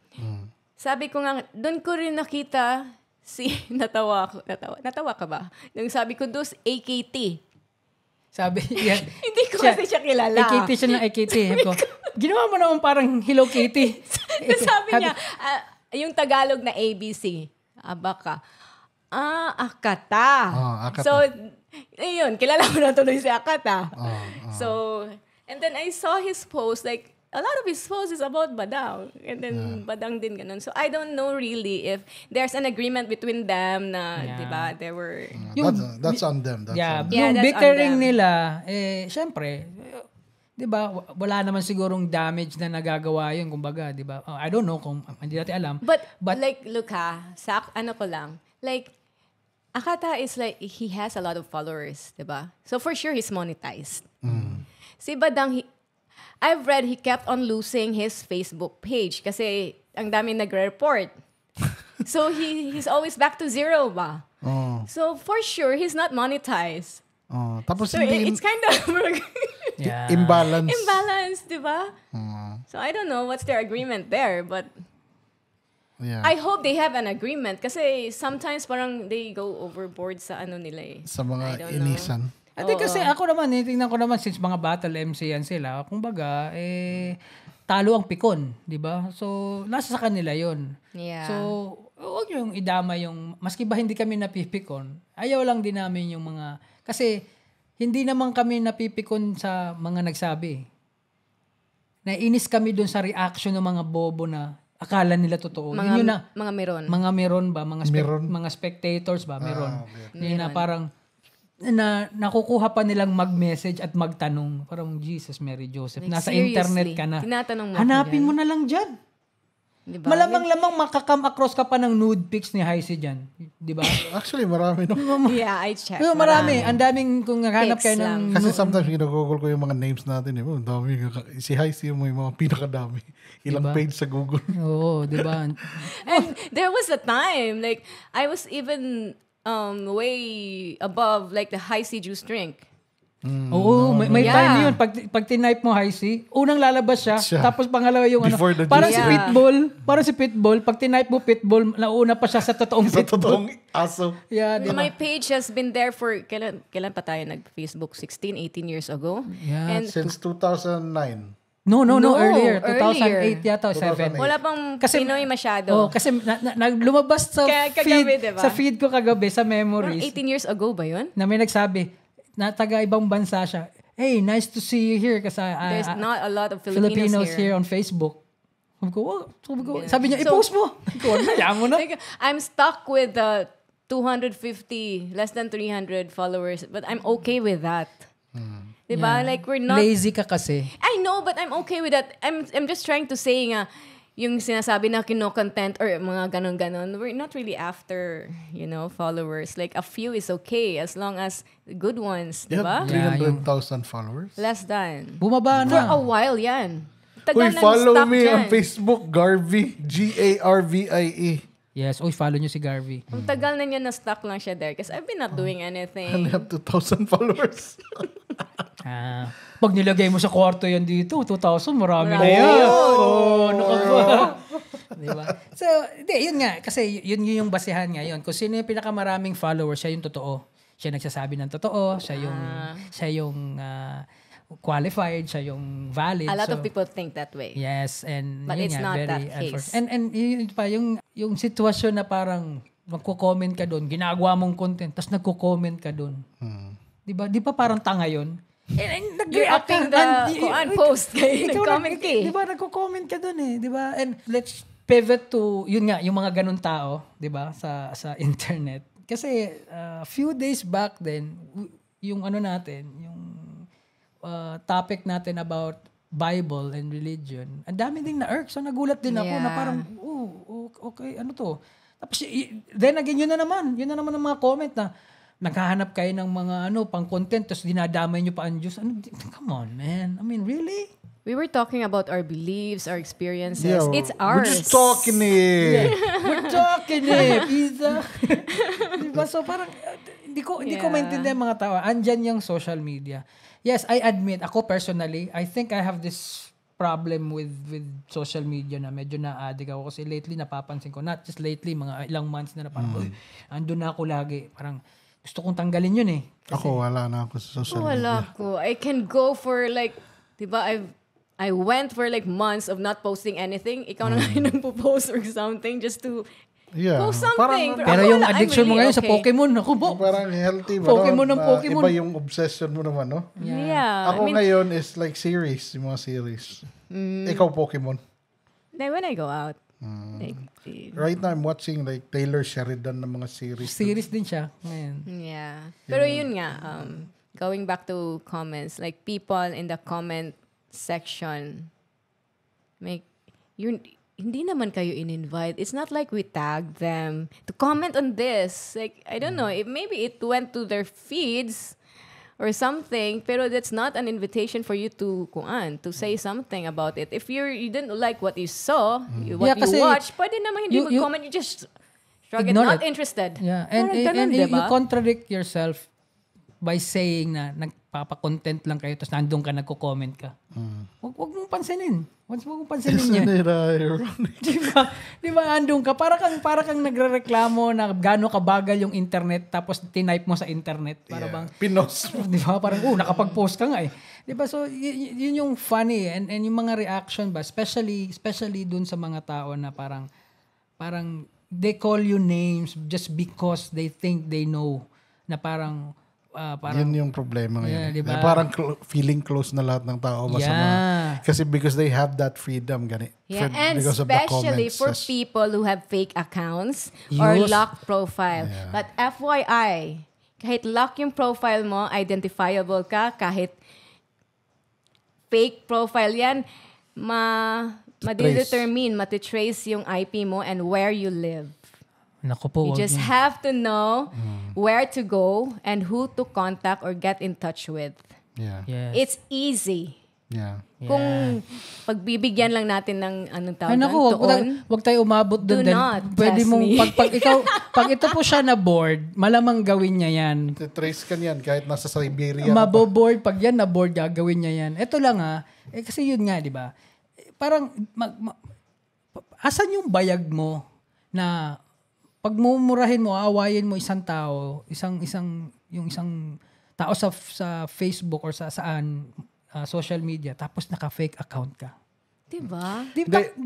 Sabi ko nga, doon ko rin nakita natawa ka ba? Nung sabi ko doon, AKT. Sabi, yan. Hindi ko kasi siya kilala. AKT siya ng AKT. Sabi ko, ginawa mo naman parang Hello Kitty. Sabi niya, yung Tagalog na ABC. Baka. Akata. Akata. So, ayun, kilala mo na tuloy si Akata. So, and then I saw his post, like, a lot of his posts is about Badang. And then, Badang din ganun. So, I don't know really if there's an agreement between them na, di ba, there were... That's on them. That's Yeah, on them. yung that's on bickering them. nila, syempre, di ba, wala naman sigurong damage na nagagawa yun, kumbaga, di ba? I don't know kung hindi natin alam. But like, look ano ko lang, like, Akata is like, he has a lot of followers, diba? So for sure, he's monetized. Si Badang, I've read he kept on losing his Facebook page kasi ang dami nagre-report. So he's always back to zero ba? So for sure, he's not monetized. Tapos So hindi it's kind of Yeah. imbalance, diba? So I don't know what's their agreement there, but yeah. I hope they have an agreement kasi sometimes parang they go overboard sa ano nila eh. sa I mga don't know. inisan. Ate kasi ako naman, tingnan ko naman since mga battle MC yan sila, kumbaga, talo ang pikon, di ba? So, nasa sa kanila yon. Yeah. So, huwag yung idama yung, maski ba hindi kami napipikon, ayaw lang din namin yung mga, kasi hindi naman kami napipikon sa mga nagsabi. Nainis kami dun sa reaction ng mga bobo na akala nila totoo. Yun yun na, Mga meron. mga meron ba? Meron? Mga spectators ba? Meron. Yun na parang, na nakukuha pa nilang mag-message at magtanong. Parang, Jesus, Mary Joseph. Like, Nasa seriously, internet ka na. tinatanong mo Hanapin ako mo na lang dyan. Diba? Malamang makakam across ka pa ng nude pics ni Heisey dyan. Di ba? Actually, marami no. Yeah, I checked. Pero marami. Ang daming kung naghanap Pics kayo ng... lang. Kasi sometimes ginagoogle ko yung mga names natin. Ang dami. Si Heisey yung mga pinakadami. Ilang page sa Google. Oo, di ba? And there was a time, like, I was even way above, like, the high C juice drink. Oo, may Yeah. time yun. Pag tinype mo Heisey, unang lalabas siya. Tapos pangalawa yung Before the Parang juice. si Pitbull. Parang si Pitbull. Pag tinype mo Pitbull, nauna pa siya sa totoong Sa Pitbull. totoong aso. Yeah, di ba? My page has been there for, kailan pa tayo nag-Facebook? 16, 18 years ago? Yeah. And Since 2009. No, No, earlier. earlier. 2008 yata, 7. wala pang Kasi- Pinoy masyado. Oh, kasi lumabas sa Kagabi, feed, diba? sa feed ko kagabi sa Parang memories 18 years ago ba yun? na may nagsabi na taga ibang bansa siya. Hey, nice to see you here kasi There's not a lot of Filipinos here on Facebook. Sabi niya, i-post mo. Hayaan mo na. Like, I'm stuck with 250, less than 300 followers, but I'm okay with that. Diba? Yeah. Like, we're not... Lazy ka kasi. I know, but I'm okay with that. I'm just trying to say nga, yung sinasabi na kino-content or mga ganon-ganon, we're not really after, followers. Like, a few is okay as long as good ones, You diba? have 300,000 followers. Less than. Bumaba For na. a while yan. Uy, Tagal ng follow stock me dyan. on Facebook, Garvey. Garvie. Yes. Uy, follow nyo si Garvey. Ang tagal na niya na-stuck lang siya there because I've been not doing I anything. have 2,000 followers. Pag nilagay mo sa kwarto yan dito, 2,000, marami na Marami yan. yun. Ano ka ba? Diba? So, yun nga. Kasi yun yung basehan nga yun. Kung sino yung pinakamaraming followers, siya yung totoo. Siya nagsasabi ng totoo. Siya yung qualified. Siya yung valid. A lot of people think that way. Yes. And But yun it's nga, not very that case. unfortunate. And yun pa, yung sitwasyon na parang magko-comment ka doon, ginagawa mong content, tapos nagko-comment ka doon. Diba? Di ba parang tanga yun? You're upping the post kayo. Nag-comment ka eh. Di ba? Nagko-comment ka doon eh. Di ba? And let's pivot to, yun nga, yung mga ganun tao, di ba? Sa internet. Kasi, few days back then, yung ano natin, yung topic natin about Bible and religion, ang dami ding na-irk. So, nagulat din ako na parang, okay, ano to? Tapos, then again, yun na naman ang mga comment na, naghahanap kayo ng mga pang-content, tapos dinadamay nyo pa ang Diyos. Come on, man. I mean, really? We were talking about our beliefs, our experiences. Yeah, It's ours. We're just talking eh. We're talking eh. Pizza. Diba? So parang, hindi ko maintindihan mga tao. Andyan yung social media. Yes, I admit, ako personally, I think I have this problem with social media na medyo na-addict ako. Kasi lately, napapansin ko, not just lately, mga ilang months na parang, andun na ako lagi. Parang, gusto kong tanggalin yun eh. Ako, wala na ako sa social media. Wala ko. I can go for like, diba, I went for like months of not posting anything. Ikaw na nga yung nagpo-post or something just to post something. Pero yung addiction mo ngayon sa Pokemon, ako po. Parang healthy ba? Pokemon ng Pokemon. Iba yung obsession mo naman, no? Yeah. Ako ngayon is like series, yung mga series. Ikaw, Pokemon. Then when I go out, Right now, I'm watching like Taylor Sheridan ng mga series. Series din siya ngayon. yeah. Pero yun nga, going back to comments, like people in the comment section, hindi naman kayo in-invite. It's not like we tag them to comment on this. Like, I don't know, maybe it went to their feeds or something, pero that's not an invitation for you to say something about it. If you didn't like what you saw, what you watched, pwede naman hindi mag-comment, you just shrug it, not interested. Yeah, and ganun, you diba? contradict yourself by saying na nagpapa-content lang kayo tapos nandun ka, nagko-comment ka. Huwag mong pansinin. Huwag mong pansinin yan. Di ba, andun ka? Para kang nagrereklamo na gaano kabagal yung internet tapos tinype mo sa internet. Para bang, Pinos. di ba? Parang, nakapag-post ka nga eh. Di ba? So, yun yung funny. And yung mga reaction ba, especially dun sa mga tao na parang they call you names just because they think they know na parang yun yung problema ngayon. Yeah, diba? Parang feeling close na lahat ng tao. Kasi because they have that freedom. Yeah, and especially for people who have fake accounts or locked profile. Yeah. But FYI, kahit lock yung profile mo, identifiable ka, kahit fake profile yan, madidetermine, matitrace yung IP mo and where you live. Naku po, You just have to know where to go and who to contact or get in touch with. Yeah. Yes. It's easy. Yeah. Kung pagbibigyan lang natin ng anong tawag naku, doon, wag tayo umabot doon. Do not Pwede test mong, me. pag ito po siya na board, malamang gawin niya yan. Trace ka niyan kahit nasa Siberia. Maboboard, pag yan na board, gagawin niya yan. Ito lang kasi yun nga, di ba? Parang, asan yung bayag mo na pag mumurahin mo, aawayin mo isang tao, isang tao sa Facebook or sa social media, tapos naka-fake account ka. diba?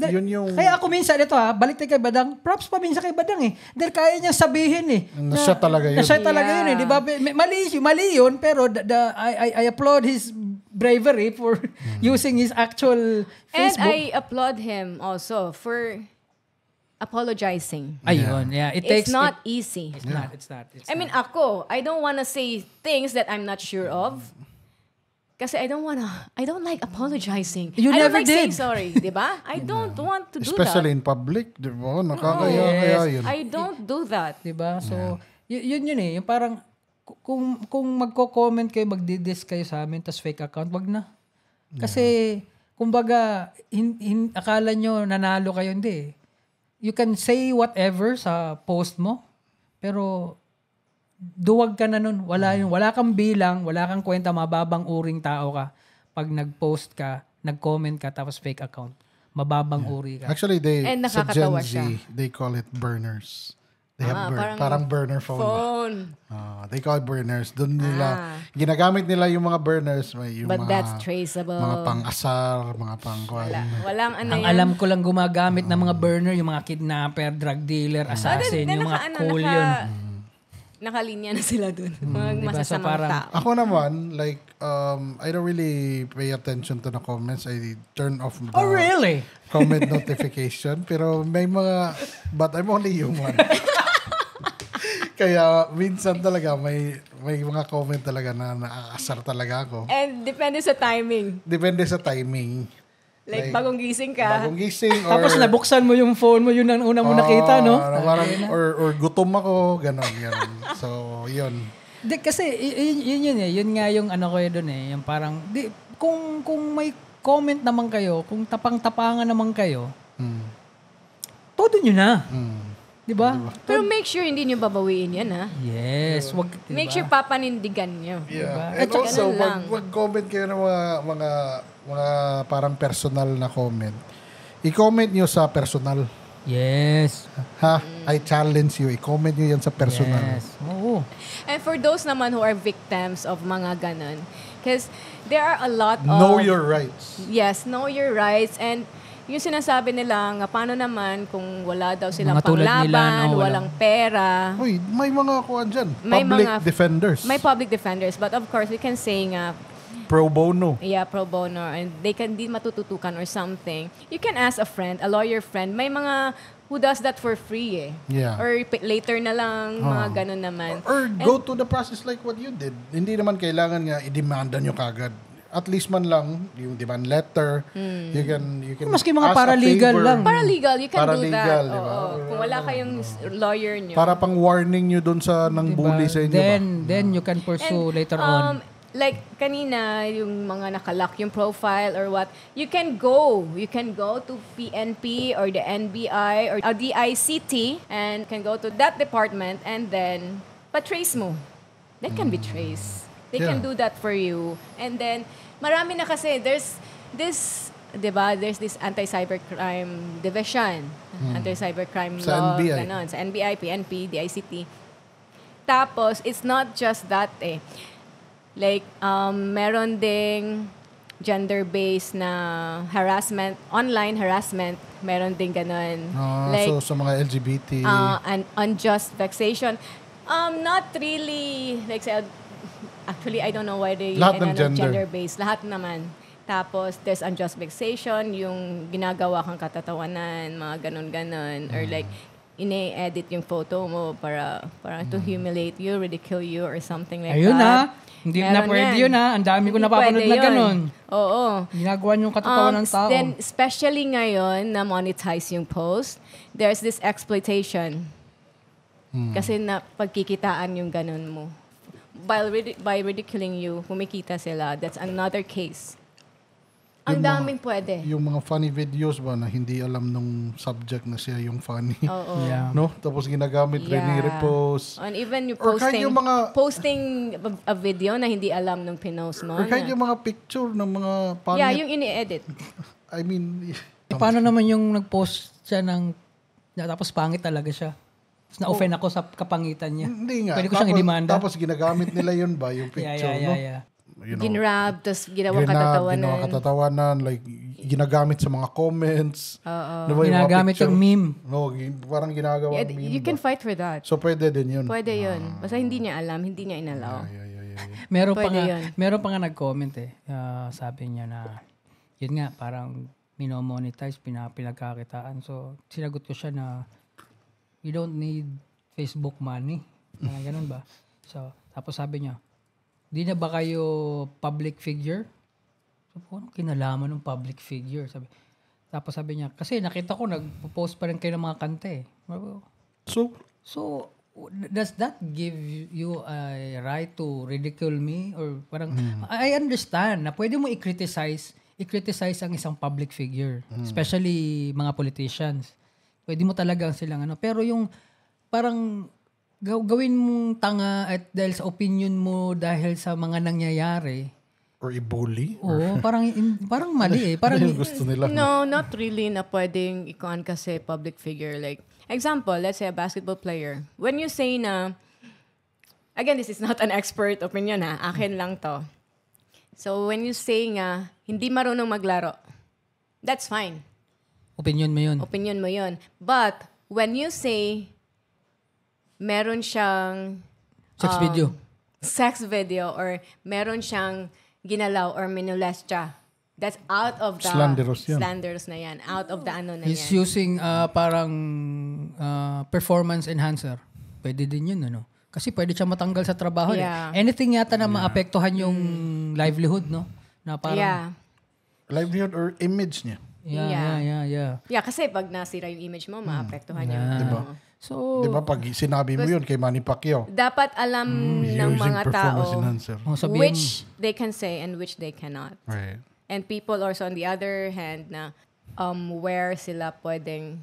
Yun yung... Kaya ako minsan, balik tayo kay Badang, props pa minsan kay Badang eh. Dahil kaya niya sabihin eh. Na siya talaga yun. Na siya talaga yun eh. Di ba? Mali yun, pero I applaud his bravery for using his actual And Facebook. I applaud him also for apologizing. Ayun, yeah. It's not easy. It's not. I mean, ako, I don't want to say things that I'm not sure of. Kasi I don't like apologizing. You I don't never like saying did. sorry, di ba? I don't want to do Especially that. in public, di ba? Nakakaya yun. I don't do that. Diba? So, yun eh. Yung parang, kung magko-comment kayo, magdi-diss kayo sa amin, tas fake account, wag na. Kasi, kumbaga, akala nyo nanalo kayo, hindi. You can say whatever sa post mo, pero duwag ka na nun. Wala kang bilang, wala kang kwenta, mababang uring tao ka. Pag nag-post ka, nag-comment ka, tapos fake account. Mababang uri ka. Actually, And sa Gen nakakatawa Z, siya. they call it burners. They have parang parang burner phone. They call it burners. Doon nila, ginagamit nila yung mga burners. May yung But mga, that's traceable. mga pang-asar, mga Walang ano Ang yan. alam ko lang gumagamit ng mga burner, yung mga kidnapper, drug dealer, assassin, yung mga cool yun. Nakalinya na sila dun. Mga diba? So, masasamang parang- tao. Ako naman, like, I don't really pay attention to the comments. I turn off the Oh, really? comment notification. Pero may mga, but I'm only human. Kaya minsan talaga may mga comment talaga na naaasar talaga ako. And depende sa timing. Depende sa timing. Like bagong gising ka. Bagong gising or Tapos nabuksan mo yung phone mo, yun ang unang mo nakita, no? Parang, or gutom ako, ganon. So, yun. Kasi yun eh. Yun nga yung ano ko doon eh. Yung parang, kung may comment naman kayo, kung tapang-tapangan naman kayo, todo nyo na. Diba? Pero make sure hindi nyo babawiin yan, ha? Yes. Wag, diba? Make sure papanindigan nyo. Yeah. At And saka also, ganun lang. mag-comment kayo ng mga parang personal na comment. I-comment nyo sa personal. Yes. Ha? I challenge you. I-comment nyo yan sa personal. Yes. Oo. And for those naman who are victims of mga ganon, because there are a lot of... Know your rights. Yes, know your rights. And yung sinasabi nila nga, paano naman kung wala daw silang Mga tulad panglaban, nila, no, walang pera. Uy, may mga kuhan dyan. May Public mga- defenders. May public defenders. But of course, we can say nga, Pro bono. yeah, pro bono, and they can di matututukan or something. You can ask a friend, a lawyer friend. May mga who does that for free eh. Yeah. Or later na lang, mga ganun naman. Or go to the process like what you did. Hindi naman kailangan nga i-demanda nyo kagad. At least man lang, yung demand letter, you can Maski mga ask a paralegal favor. lang. Paralegal, you can do that. Paralegal, di ba? Oo. Kung wala kayong lawyer nyo. Para pang warning nyo dun sa nang bully sa inyo ba? Then you can pursue later on. Like kanina, yung mga nakalock yung profile or what, you can go to PNP or the NBI or DICT and can go to that department and then patrace mo. That can be traced. They can Yeah. do that for you. And then, marami na kasi, there's this, diba, there's this anti-cybercrime division, anti-cybercrime Sa law, NBI. ganon, sa NBI, PNP, DICT. Tapos, it's not just that eh. Like, meron ding gender-based na harassment, online harassment, meron ding ganon. Like, So sa mga LGBT, an unjust vexation. Not really, like, say, actually, I don't know why they Lahat ng gender. gender-based. Lahat naman. Tapos, there's unjust vexation, yung ginagawa kang katatawanan, mga ganon-ganon. Or like, ine-edit yung photo mo para to humiliate you, ridicule you, or something like Ayun that. Hindi na Meron pwede yan. yun ha. Ang dami ko Hindi napapanood pwede na yun. ganun. Oo. Ginagawa yung katatawan ng tao. Then, especially ngayon na monetize yung post, there's this exploitation. Kasi na pagkikitaan yung ganun mo. By ridiculing you, kumikita sila. That's another case. Ang Yung mga- daming pwede. yung mga funny videos ba na hindi alam nung subject na siya yung funny. Oo. Yeah. No? Tapos ginagamit rin Yeah. repost. And even you Or kahit posting yung a video na hindi alam nung pinost mo. Or kahit na- yung mga picture ng mga pangit. yeah, yung ini-edit. I mean, Paano naman yung nag-post siya ng, tapos pangit talaga siya. Tapos na-offend ako sa kapangitan niya. hindi nga. Pwede ko siyang i-demanda. Tapos ginagamit nila yun ba, yung picture, no? Yeah. You know, Ginrab, tapos ginawang ginawa katatawanan. katatawanan, like, ginagamit sa mga comments. Di ba, yung mga Ginagamit picture? yung meme. No, parang ginagawa Yeah, meme you can ba? fight for that. So, pwede din yun. Pwede yun. Basta hindi niya alam, hindi niya inalaw. Yeah. Meron pa Pwede nga, yun. meron pa nga nag-comment eh. Sabi niya na, yun nga, parang minomonetize, pinagkakitaan. So, sinagot ko siya na, you don't need Facebook money. Ganun ba? So, tapos sabi niya, di na ba kayo public figure? Sabi ko, ano kinalaman ng public figure? Tapos sabi niya, kasi nakita ko nagpo-post pa rin kayo ng mga kanta eh. So, does that give you a right to ridicule me? Or parang, I understand na pwede mo i-criticize ang isang public figure. Especially mga politicians. Pwede mo talagang silang Pero yung parang gawin mong tanga at dahil sa opinion mo, dahil sa mga nangyayari, or i-bully? Oo, parang mali eh. Parang gusto nila. No, not really na pwedeng ikuan kasi public figure. Like, example, let's say a basketball player. When you say na, again, this is not an expert opinion ha, akin lang to. So, when you say nga, hindi marunong maglaro, that's fine. opinion mo yun. Opinion mo yun. But, when you say, meron siyang sex video or meron siyang ginalaw or minolest siya. That's out of the slanderous na yan. Out of the He's yan. using parang performance enhancer. Pwede din yun, Kasi pwede siya matanggal sa trabaho. Yeah. Anything yata na maapektuhan yung livelihood, no? Na parang livelihood or image niya. Yeah. Yeah, kasi pag nasira yung image mo, maapektuhan yung Diba? So, diba pag sinabi mo yun kay Manny Pacquiao, dapat alam ng mga tao which they can say and which they cannot. Right. And people also on the other hand na where sila pwede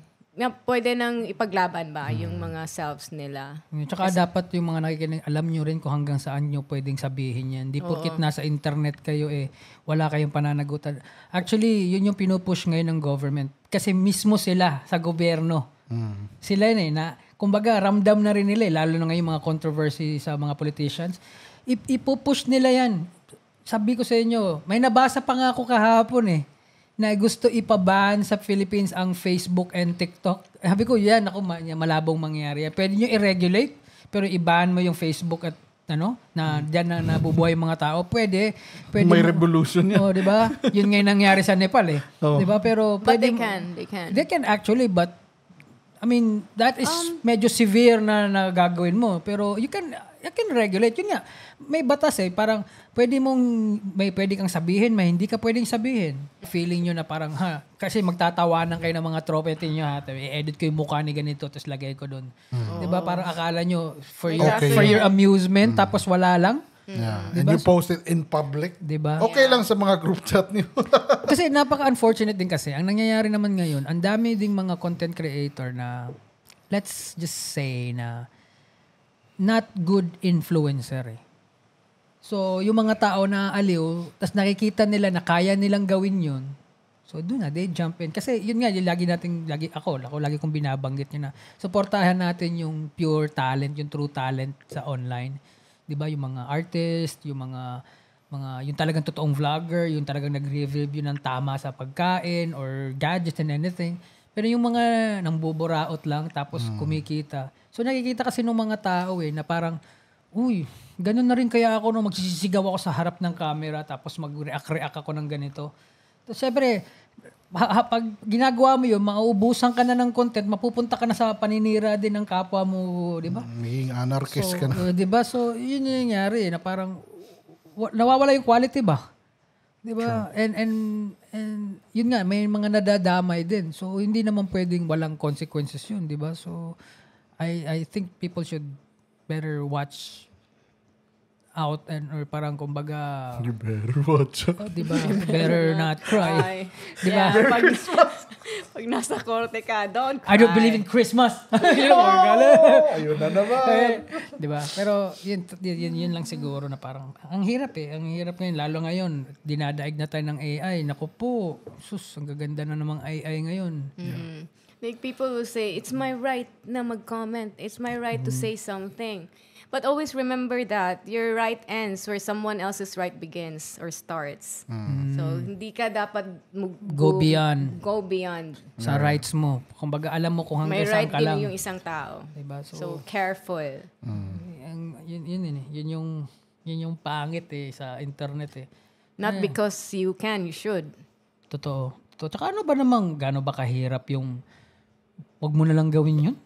nang ipaglaban ba yung mga selves nila. Tsaka dapat yung mga nakikinig, alam nyo rin kung hanggang saan nyo pwedeng sabihin yan. Di porkit nasa internet kayo wala kayong pananagutan. Actually, yun yung pinupush ngayon ng government. Kasi mismo sila sa gobyerno. Sila yun na kumbaga ramdam na rin nila lalo na ngayon mga controversy sa mga politicians. Ipupush nila yan. Sabi ko sa inyo, may nabasa pa nga ako kahapon na gusto ipaban sa Philippines ang Facebook and TikTok. Sabi ko, yan, malabong mangyari. Pwede nyo i-regulate, pero i-ban mo yung Facebook at na diyan na nabubuhay yung mga tao. Pwede may revolution yan. di ba? Yun nga nangyari sa Nepal Di ba? Pero pwede, they can actually, but I mean, that is medyo severe na gagawin mo. Pero you can regulate. Yun nga, may batas parang pwede kang sabihin, may hindi ka pwedeng sabihin. Feeling nyo na parang, kasi magtatawanan kayo ng mga tropa niyo i-edit ko yung mukha ni ganito, tapos lagay ko doon. Diba? Parang akala nyo, for your amusement, tapos wala lang. Yeah. Diba? And you post it in public. Diba? Okay lang sa mga group chat niyo. Kasi napaka-unfortunate din kasi. Ang nangyayari naman ngayon, ang dami ding mga content creator na, let's just say na, not good influencer So, yung mga tao na aliw, tas nakikita nila na kaya nilang gawin yun, so doon na, they jump in. Kasi yun nga, lagi kong binabanggit yun na, supportahan natin yung pure talent, yung true talent sa online. Di ba? Yung mga artist, yung yung talagang totoong vlogger, yung talagang nag-review ng tama sa pagkain or gadgets and anything. Pero yung mga nambuburaot lang tapos kumikita. So nakikita kasi ng mga tao na parang, uy, ganun na rin kaya ako nung magsisigaw ako sa harap ng camera tapos mag-react ako ng ganito. So syempre, pag ginagawa mo yun, mauubusan ka na ng content, mapupunta ka na sa paninira din ng kapwa mo, di ba? Magiging anarchist ka na. Di ba? So, yun yung nangyari na parang nawawala yung quality ba? Di ba? Sure. And yun nga, may mga nadadamay din. So, hindi naman pwedeng walang consequences yun, di ba? So, I think people should better watch out or parang kumbaga you better watch out. Diba? Better not cry. Diba? Yeah, pag nasa korte ka, don't cry. I don't believe in Christmas. Ayun na naman. Diba? Pero yun lang siguro na parang ang hirap Ang hirap ngayon. Lalo ngayon, dinadaig na tayo ng AI. Naku po, sus, ang gaganda na namang AI ngayon. Mm-hmm. Like people will say, it's my right na mag-comment. It's my right to say something. But always remember that your right ends where someone else's right begins or starts. So, hindi ka dapat go beyond. Go beyond. Sa rights mo. Kumbaga, alam mo kung hanggang saan ka lang. May right din yung isang tao. Diba? So careful. Yun yung pangit sa internet Not because you can, you should. Totoo. Tsaka ano ba namang, gaano ba kahirap yung wag mo na lang gawin yun?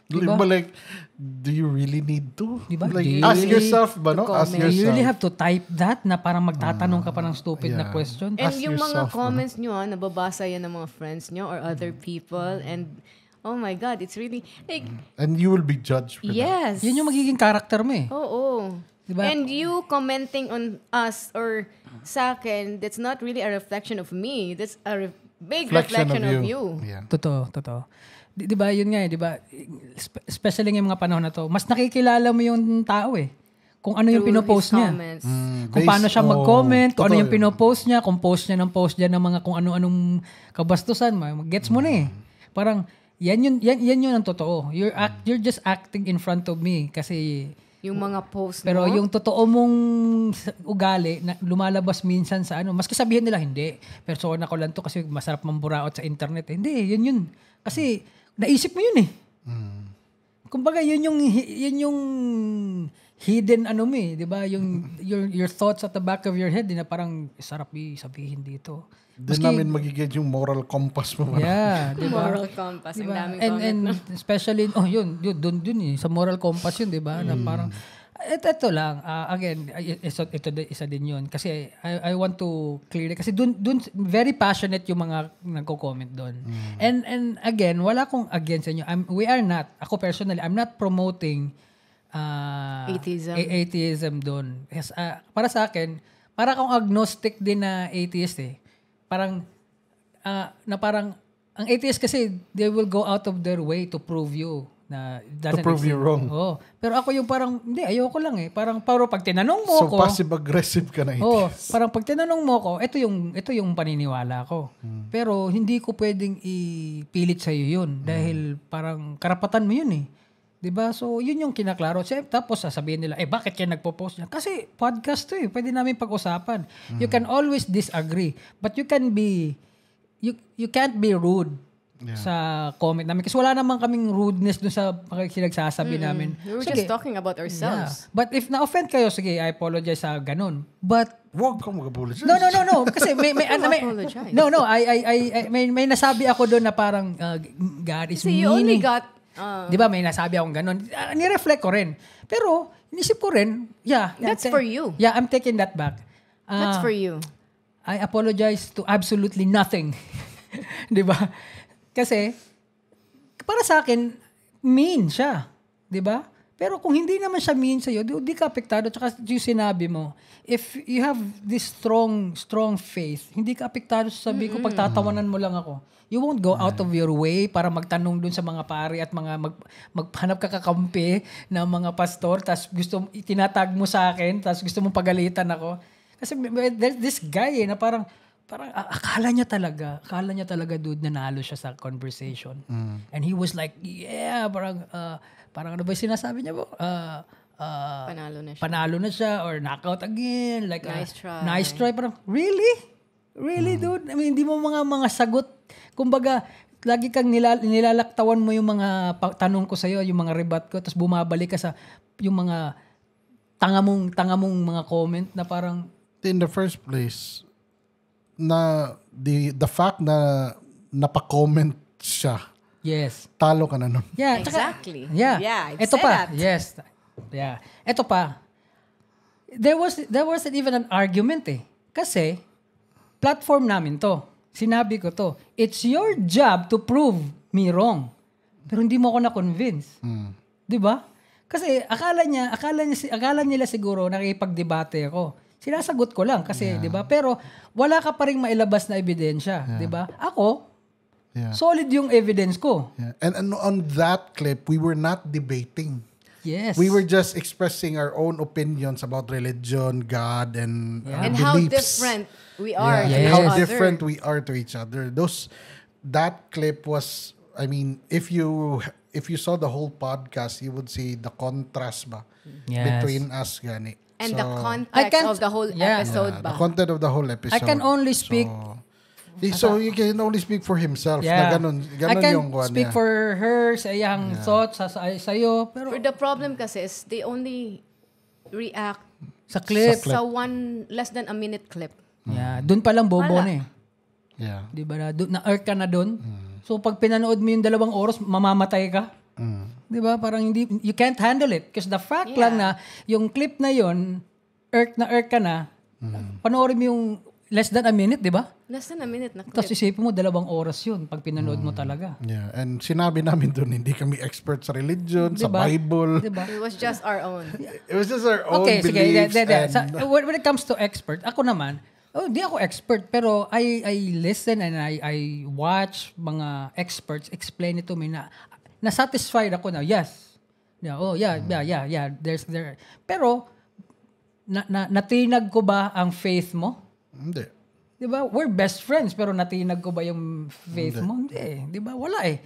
Diba? But like, do you really need to? Diba? Like, Do you ask really- yourself ba, no? Ask comment? You really yourself. have to type that na parang magtatanong ka pa ng stupid na Yeah. question. And Ask yung mga yourself, comments nyo, nababasa yan ng mga friends nyo or other people. And, oh my God, it's really, like, And you will be judged for that. yes. Yun yung magiging character mo eh. Oo. Diba? And you commenting on us or sa akin, that's not really a reflection of me. That's a big reflection of you. Yeah. Totoo. Di ba, yun nga eh, di ba? Especially ngayong mga panahon na to, mas nakikilala mo yung tao eh. Kung ano yung Through pinopost his niya. comments. Kung paano siya mag-comment, kung ano totoo yung yun. pinopost niya, kung post niya ng mga kung ano-anong kabastusan, gets mo na eh. Parang, yan yun ang totoo. You're just acting in front of me kasi Yung mga posts pero mo. yung totoo mong ugali na lumalabas minsan sa maski sabihin nila hindi, persona ko lang to kasi masarap mamburaot sa internet. Hindi, yun. Kasi naisip mo yun eh. Kumbaga yun yung hidden mo eh, 'di ba? Yung your thoughts at the back of your head na parang sarap sabihin dito. Doon namin magiging yung moral compass mo. Yeah, 'di ba? Moral compass. Ang Diba? daming And comment. especially, yun dun eh, sa moral compass yun, di ba? Na parang, ito lang, again, isa din yun. Kasi I want to clear it. Kasi dun very passionate yung mga nagko-comment dun. And again, wala akong against sa inyo. We are not, ako personally, I'm not promoting atheism dun. Kasi, para sa akin, para akong agnostic din na atheist eh. Parang, ang atheist kasi, they will go out of their way to prove you na it doesn't To prove you exist. wrong. Oo. Pero ako yung parang, hindi, ayoko lang eh. Parang pag tinanong mo So, ko, passive-aggressive ka na parang pag tinanong mo ko, ito yung paniniwala ko. Pero hindi ko pwedeng ipilit sa iyo yun dahil parang karapatan mo yun eh. 'Di ba? So, yun yung kinaklaro. Tapos sasabihin nila, bakit yan nagpo-post niya? Kasi podcast to eh. Pwede namin pag-usapan. You can always disagree. But you can't be rude sa comment namin. Kasi wala naman kaming rudeness dun sa pinagsasabi namin. We were Sige. just talking about ourselves. But if na-offend kayo, sige, I apologize sa ganun. But Huwag kang mag-apologize. No. Kasi may apologize. No, may nasabi ako doon na parang God is So you only meaning. got... Di ba may nasabi akong ganun. Ni-reflect ko rin. Pero inisip ko rin, That's for you. Yeah, I'm taking that back. That's for you. I apologize to absolutely nothing. Di ba? Kasi para sa akin mean siya, 'di ba? Pero kung hindi naman siya mean sa iyo, di ka apektado. Tsaka yung sinabi mo, if you have this strong faith, hindi ka apektado sa sabi ko, pagtatawanan mo lang ako. You won't go out of your way para magtanong dun sa mga pari at mga maghanap ka kakampi ng mga pastor, tas itinatag mo sa akin, tas gusto mong pagalitan ako. Kasi there's this guy na parang akala niya talaga dude nanalo siya sa conversation. And he was like, parang ano ba yung sinasabi niya po? Panalo na siya or knockout again. Like, nice try. Parang, really dude? I mean, hindi mo mga sagot. Kumbaga, lagi kang nilalaktawan mo yung mga tanong ko sa'yo, yung mga rebat ko, tapos bumabalik ka sa yung mga tanga mong mga comment na parang... In the first place, na the fact na napaka-comment siya, yes. talo ka na nun. Yeah, Exactly. Yeah. I've Ito said pa. that. Yes. Yeah. Ito pa. There wasn't even an argument eh. Kasi platform namin to. Sinabi ko to. It's your job to prove me wrong. Pero hindi mo ako na-convince. 'Di ba? Kasi akala nila siguro nakikipagdebate ako. Sinasagot ko lang kasi 'di ba? Pero wala ka pa ring mailabas na ebidensya, 'di ba? Ako solid yung evidence ko. Yeah. And on that clip, we were not debating. Yes. We were just expressing our own opinions about religion, God, and And how beliefs. different we are to And each how other. different we are to each other. That clip was, I mean, if you saw the whole podcast, you would see the contrast ba Yes. between us gani. And So, the I context can't- of the whole yeah. episode the ba? content of the whole episode. I can only speak So you can only speak for himself. Yeah. Na ganun I can yung kuwan speak niya. for her, sa iyang thoughts, sa'yo. Pero But the problem kasi is they only react sa clip, sa one less than a minute clip. dun pa lang bobo Wala. na eh. Yeah. Di ba? Na-irk ka na dun. So pag pinanood mo yung 2 oras, mamamatay ka. 'Di ba? Parang hindi, you can't handle it. Because the fact lang na yung clip na yon, irk ka na, panoorin mo yung less than a minute, 'di ba? Less than a minute na Tapos clip. isipin mo, 2 oras yun pag pinanood mo talaga. Yeah, and sinabi namin doon, hindi kami expert sa religion, sa Diba? Bible. Diba? It was just our own. It was just our own Okay, sige. beliefs. When it comes to expert, ako naman, di ako expert, pero I listen and I watch mga experts explain it to me na satisfied ako na, yes. Yeah. There. Pero, natinag ko ba ang faith mo? Hindi. Di ba? We're best friends, pero natinag ko ba yung faith mo? Hindi. Di ba? Wala eh.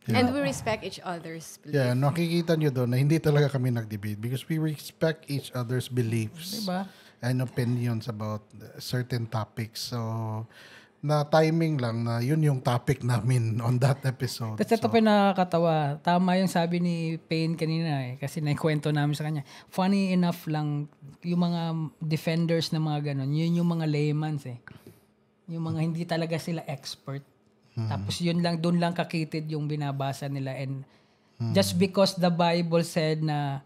And we respect each other's beliefs. Yeah, nakikita nyo doon na hindi talaga kami nag-debate because we respect each other's beliefs Diba? and opinions about certain topics. So, na timing lang na yun yung topic namin on that episode. Tapos ito pa yung nakakatawa. Tama yung sabi ni Payne kanina eh. Kasi naikwento namin sa kanya. Funny enough lang, yung mga defenders na mga ganon, yun yung mga laymans eh. Yung mga hindi talaga sila expert. Tapos yun lang, doon lang kakitid yung binabasa nila. And just because the Bible said na,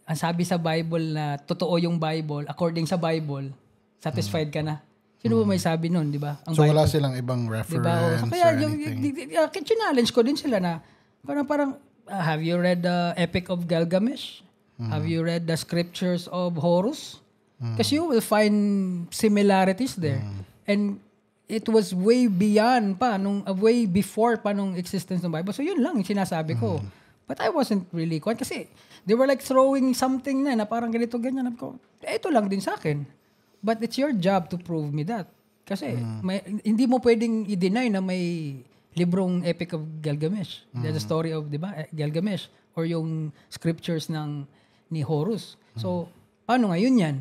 ang sabi sa Bible na totoo yung Bible, according sa Bible, satisfied ka na. Sino ba may sabi nun, di ba? So, wala silang ibang reference So, kaya or yung anything. challenge ko din sila na parang have you read the Epic of Gilgamesh? Have you read the scriptures of Horus? Kasi you will find similarities there. And it was way beyond pa, way before pa nung existence ng Bible. So yun lang yung sinasabi ko. But I wasn't really quite kasi they were like throwing something na parang ganito ganyan. Ito lang din sa akin. But it's your job to prove me that. Kasi hindi mo pwedeng i-deny na may librong Epic of Gilgamesh. The story of, di ba, Gilgamesh. Or yung scriptures ni Horus. So, paano ngayon yan?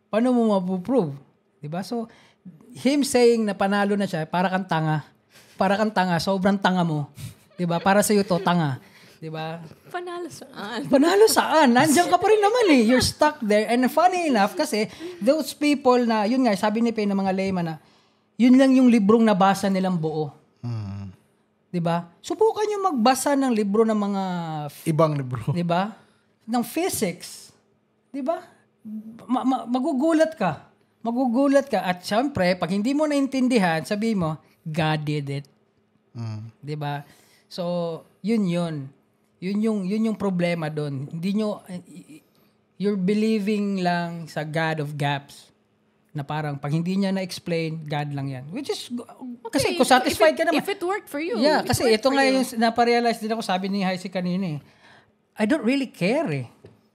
Paano mo mapuprove? Di ba? So, him saying na panalo na siya, para kang tanga. Para kang tanga. Sobrang tanga mo. Di ba? Para sa'yo to, tanga. Di ba? Panalo saan? Panalo saan? Nandiyan ka pa rin naman eh. You're stuck there. And funny enough, kasi those people na, yun nga, sabi ni Payne ng mga layman na, yun lang yung librong nabasa nilang buo. Diba? Subukan nyo magbasa ng libro ng mga... Ibang libro. Diba? Ng physics. Diba? Magugulat ka. Magugulat ka. At syempre, pag hindi mo naintindihan, sabi mo, God did it. Diba? So, yun. Yun yung problema doon. Hindi nyo, you're believing lang sa God of gaps. Na parang, pag hindi niya na-explain, God lang yan. Which is, kasi kung satisfied ka naman. If it worked for you. Yeah, kasi ito nga yung naparealize din ako, sabi ni Heisey kanina eh. I don't really care eh.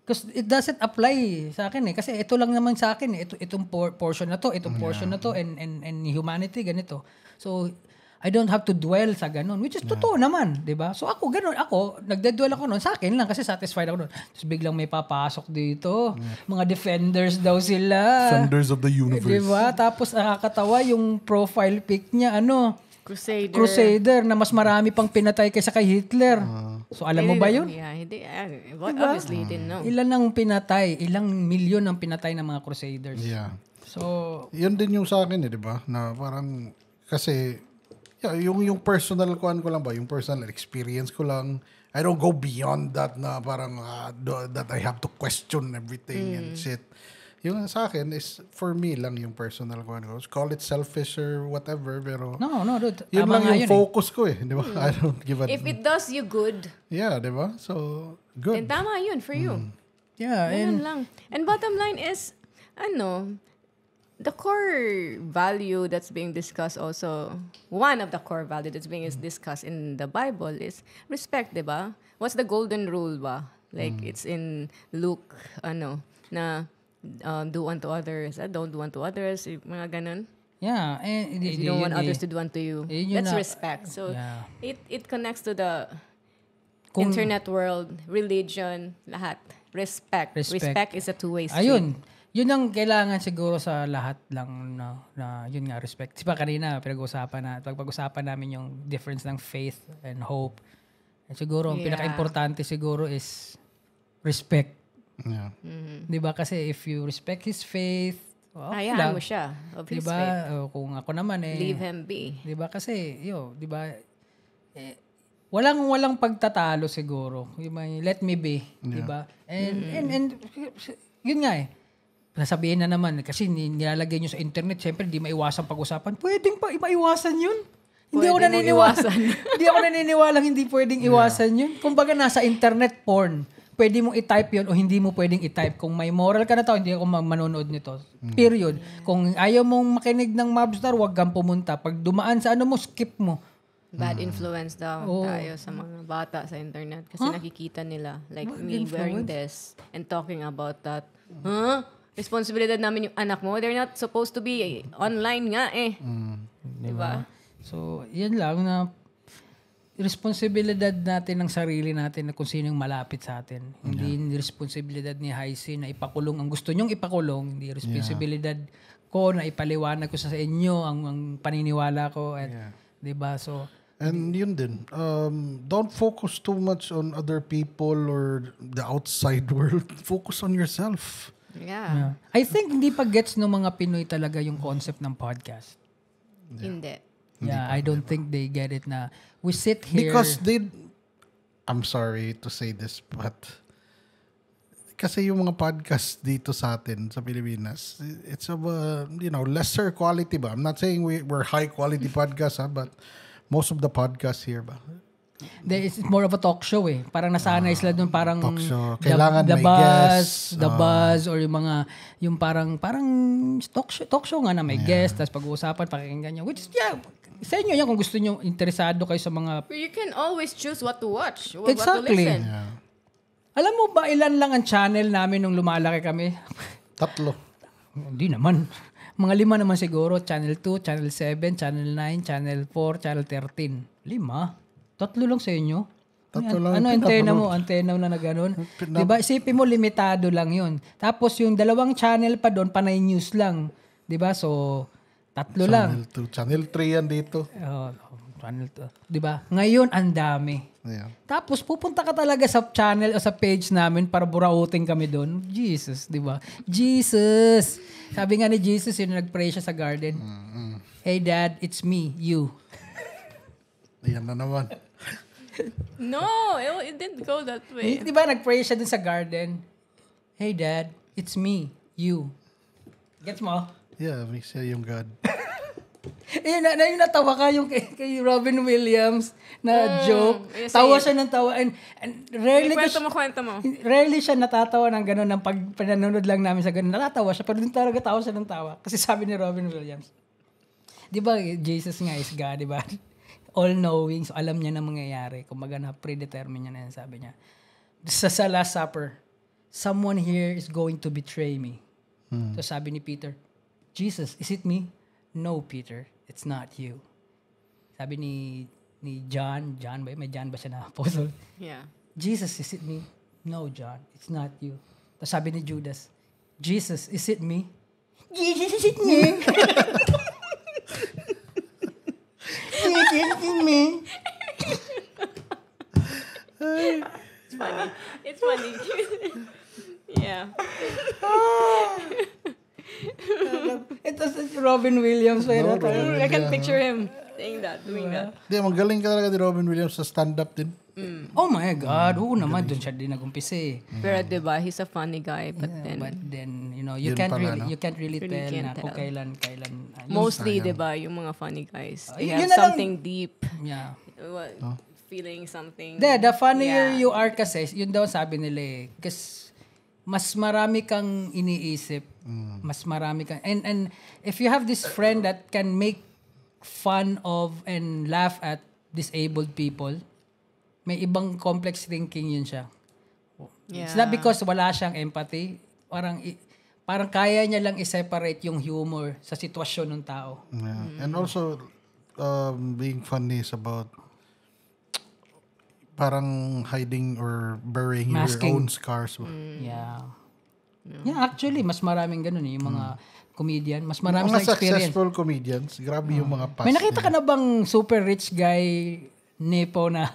Because it doesn't apply sa akin eh. Kasi ito lang naman sa akin eh. Itong portion na to, itong portion na to, and humanity, ganito. So, I don't have to dwell sa ganun, which is totoo naman, di ba? So ako, ganun, nagdedwell ako nun, sa akin lang kasi satisfied ako nun. Tapos biglang may papasok dito, mga defenders daw sila. Defenders of the universe. Di ba? Tapos nakakatawa yung profile pic niya, Crusader na mas marami pang pinatay kaysa kay Hitler. So alam mo ba yun? Yeah, hindi. Diba? Obviously, he didn't know. Ilan ang pinatay? Ilang milyon ang pinatay ng mga Crusaders? Yeah. So, yun din yung sa akin eh, di ba? Na parang, kasi, yung personal ko lang ba, yung personal experience ko lang, I don't go beyond that na parang that I have to question everything and shit. Yung sa akin is for me lang yung personal ko. Call it selfish or whatever, pero no, dude. yun Tama lang nga yung yun focus ko eh. Di ba? I don't give a... If it does you good, Yeah, di ba? So, good. then tama yun for you. Yeah, Ganun lang. And bottom line is, the core value that's being discussed also, one of the core value that's being discussed in the Bible is respect, di ba? What's the golden rule ba? Like, it's in Luke, na do unto others, don't do unto others, mga ganun. Yeah. You don't want others to do unto you. That's respect. So, yeah. it connects to the internet world, religion, lahat. Respect. Respect is a two-way street. Ayun. Yun ang kailangan siguro sa lahat lang na yun nga, respect. Diba kanina, pag-usapan namin yung difference ng faith and hope. And siguro, ang pinaka-importante siguro is respect. Yeah. Diba? Kasi if you respect his faith, hayaan mo siya of his diba? faith. Kung ako naman Leave him be. Diba? Kasi, diba? walang pagtatalo siguro. Let me be, di ba? And yun nga nasabihin na naman kasi nilalagay nyo sa internet, syempre di maiwasan pag-usapan. Pwedeng pa maiwasan yun. Hindi ako naniniwalang hindi pwedeng iwasan yun. Kumbaga nasa internet porn. Pwede mong i-type yun o hindi mo pwedeng i-type. Kung may moral ka na tao, hindi ako manonood nito. Period. Kung ayaw mong makinig ng Mobstar, huwag kang pumunta. Pag dumaan sa skip mo. Bad influence daw tayo sa mga bata sa internet. Kasi nakikita nila. Like me wearing this and talking about that. Responsibilidad namin yung anak mo. They're not supposed to be online nga Diba? So, yan lang na responsibilidad natin ng sarili natin na kung sino yung malapit sa atin. Hindi responsibilidad ni Heisey na ipakulong ang gusto nyong ipakulong. Hindi responsibilidad ko na ipaliwanag ko sa inyo ang paniniwala ko. At, diba? So, and yun din, don't focus too much on other people or the outside world. Focus on yourself. Yeah. I think hindi pa gets ng mga Pinoy talaga yung concept ng podcast. Hindi. Yeah, I don't think they get it na we sit here. Because I'm sorry to say this, but kasi yung mga podcast dito sa atin, sa Pilipinas, it's of a, lesser quality ba? I'm not saying we're high quality podcast, but most of the podcasts here ba? It's more of a talk show Parang nasanay sila doon parang talk show. Kailangan the may buzz, guest. The buzz or yung parang talk show nga na may guest tapos pag-uusapan, pakinggan niyo. Which sa inyo yan kung gusto niyo, interesado kayo sa mga... You can always choose what to watch. What to Exactly. listen. Yeah. Alam mo ba ilan lang ang channel namin nung lumalaki kami? 3. Hindi naman. Mga 5 naman siguro. Channel 2, Channel 7, Channel 9, Channel 4, Channel 13. 5? 3 lang sa inyo? 3 lang. Ano antena mo? Antena na gano'n? Diba? Isipin mo, limitado lang yun. Tapos yung 2 channel pa doon, panay news lang. Diba? So, 3 lang. Channel 2. Channel 3 yan dito. Channel 2. Diba? Ngayon, ang dami. Yeah. Tapos, pupunta ka talaga sa channel o sa page namin para burautin kami doon. Jesus, diba? Jesus! Sabi nga ni Jesus, yun nag-pray siya sa garden. Hey, Dad, it's me, you. Ayan na naman. No, it didn't go that way. Diba, nag-pray siya dun sa garden. Hey, Dad, it's me, you. Gets mo? Yeah, may siya yung God. Yung natawa ka yung kay Robin Williams na joke. Tawa siya ng tawa. And rarely Kwento mo. Rarely siya natatawa ng gano'n ng pag-pinanonood lang namin sa gano'n. Natatawa siya, pero din talaga tawa siya ng tawa. Kasi sabi ni Robin Williams, di ba, Jesus nga is God, di ba? All-knowing, so alam niya na mangyayari. Kumbaga na predetermine niya na yan, sabi niya. Sa Last Supper, someone here is going to betray me. So sabi ni Peter, Jesus, is it me? No, Peter, it's not you. Sabi ni John ba? May John ba siya na apostle? Yeah. Jesus, is it me? No, John, it's not you. Tapos sabi ni Judas, Jesus, is it me? Jesus, is it me? Jesus, is it me? It's funny. Yeah. Ito si Robin Williams. I can picture him saying that, doing that. Di, magaling ka talaga ni Robin Williams sa stand-up din. Oh my God. Oo naman, doon siya din nag-umpisa Pero diba, he's a funny guy, but then, you Yun can't pala, really, no? you can't really tell can't na kung tell. kailan. mostly, diba, yung mga funny guys, they yun have na lang. something deep, Yeah. feeling something. The funnier you are kasi, yun daw sabi nila kasi mas marami kang iniisip. Mas marami kang, and if you have this friend that can make fun of and laugh at disabled people, may ibang complex thinking yun siya. It's not because wala siyang empathy. Parang kaya niya lang i-separate yung humor sa sitwasyon ng tao. Yeah. And also, being funny is about parang hiding or burying Masking. your own scars. Yeah. Yeah, actually, mas maraming ganun yung mga comedian. Mas marami Mga sa experience. successful comedians, grabe yung mga past May nakita ka nila. na bang super rich guy Nepo na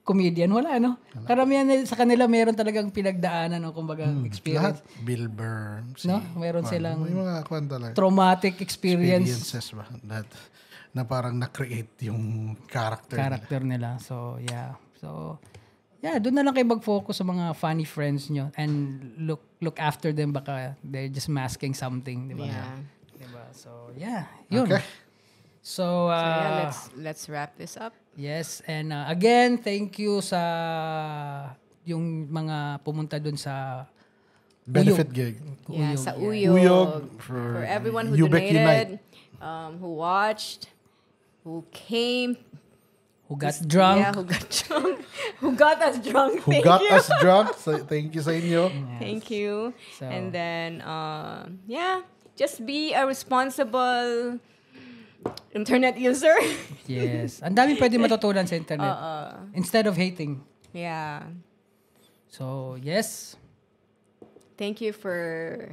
comedian, wala, no? Karamihan sa kanila meron talagang pinagdaanan, no? Kumbaga, experience. Lahat. Bill Burr. No? Meron silang may mga kwan talaga. traumatic experience. Experiences ba? Na parang na-create yung character nila. So, yeah. Doon na lang kayo mag-focus sa mga funny friends nyo and look after them. Baka they're just masking something, di ba? Yeah. Diba? So, yeah. Yun. Okay. So, let's wrap this up. yes. And again, thank you sa yung mga pumunta dun sa Benefit gig. Yeah, sa Uyog, Uyog. For everyone who UBEC donated, who watched, who came. Who got drunk. Yeah, who got drunk. Who got us drunk. Who got us drunk. So, thank you sa inyo. Thank you. So- And then, just be a responsible internet user. Yes. Ang dami pwede matutunan sa internet. Instead of hating. Yeah. So, yes. Thank you for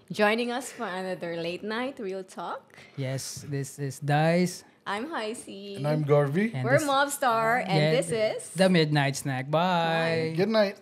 joining us for another late night real talk. Yes. This is Dice. I'm Heisey. And I'm Garvey. And We're this- Mobstar, and Yeah, this is The Midnight Snack. Bye. Good night.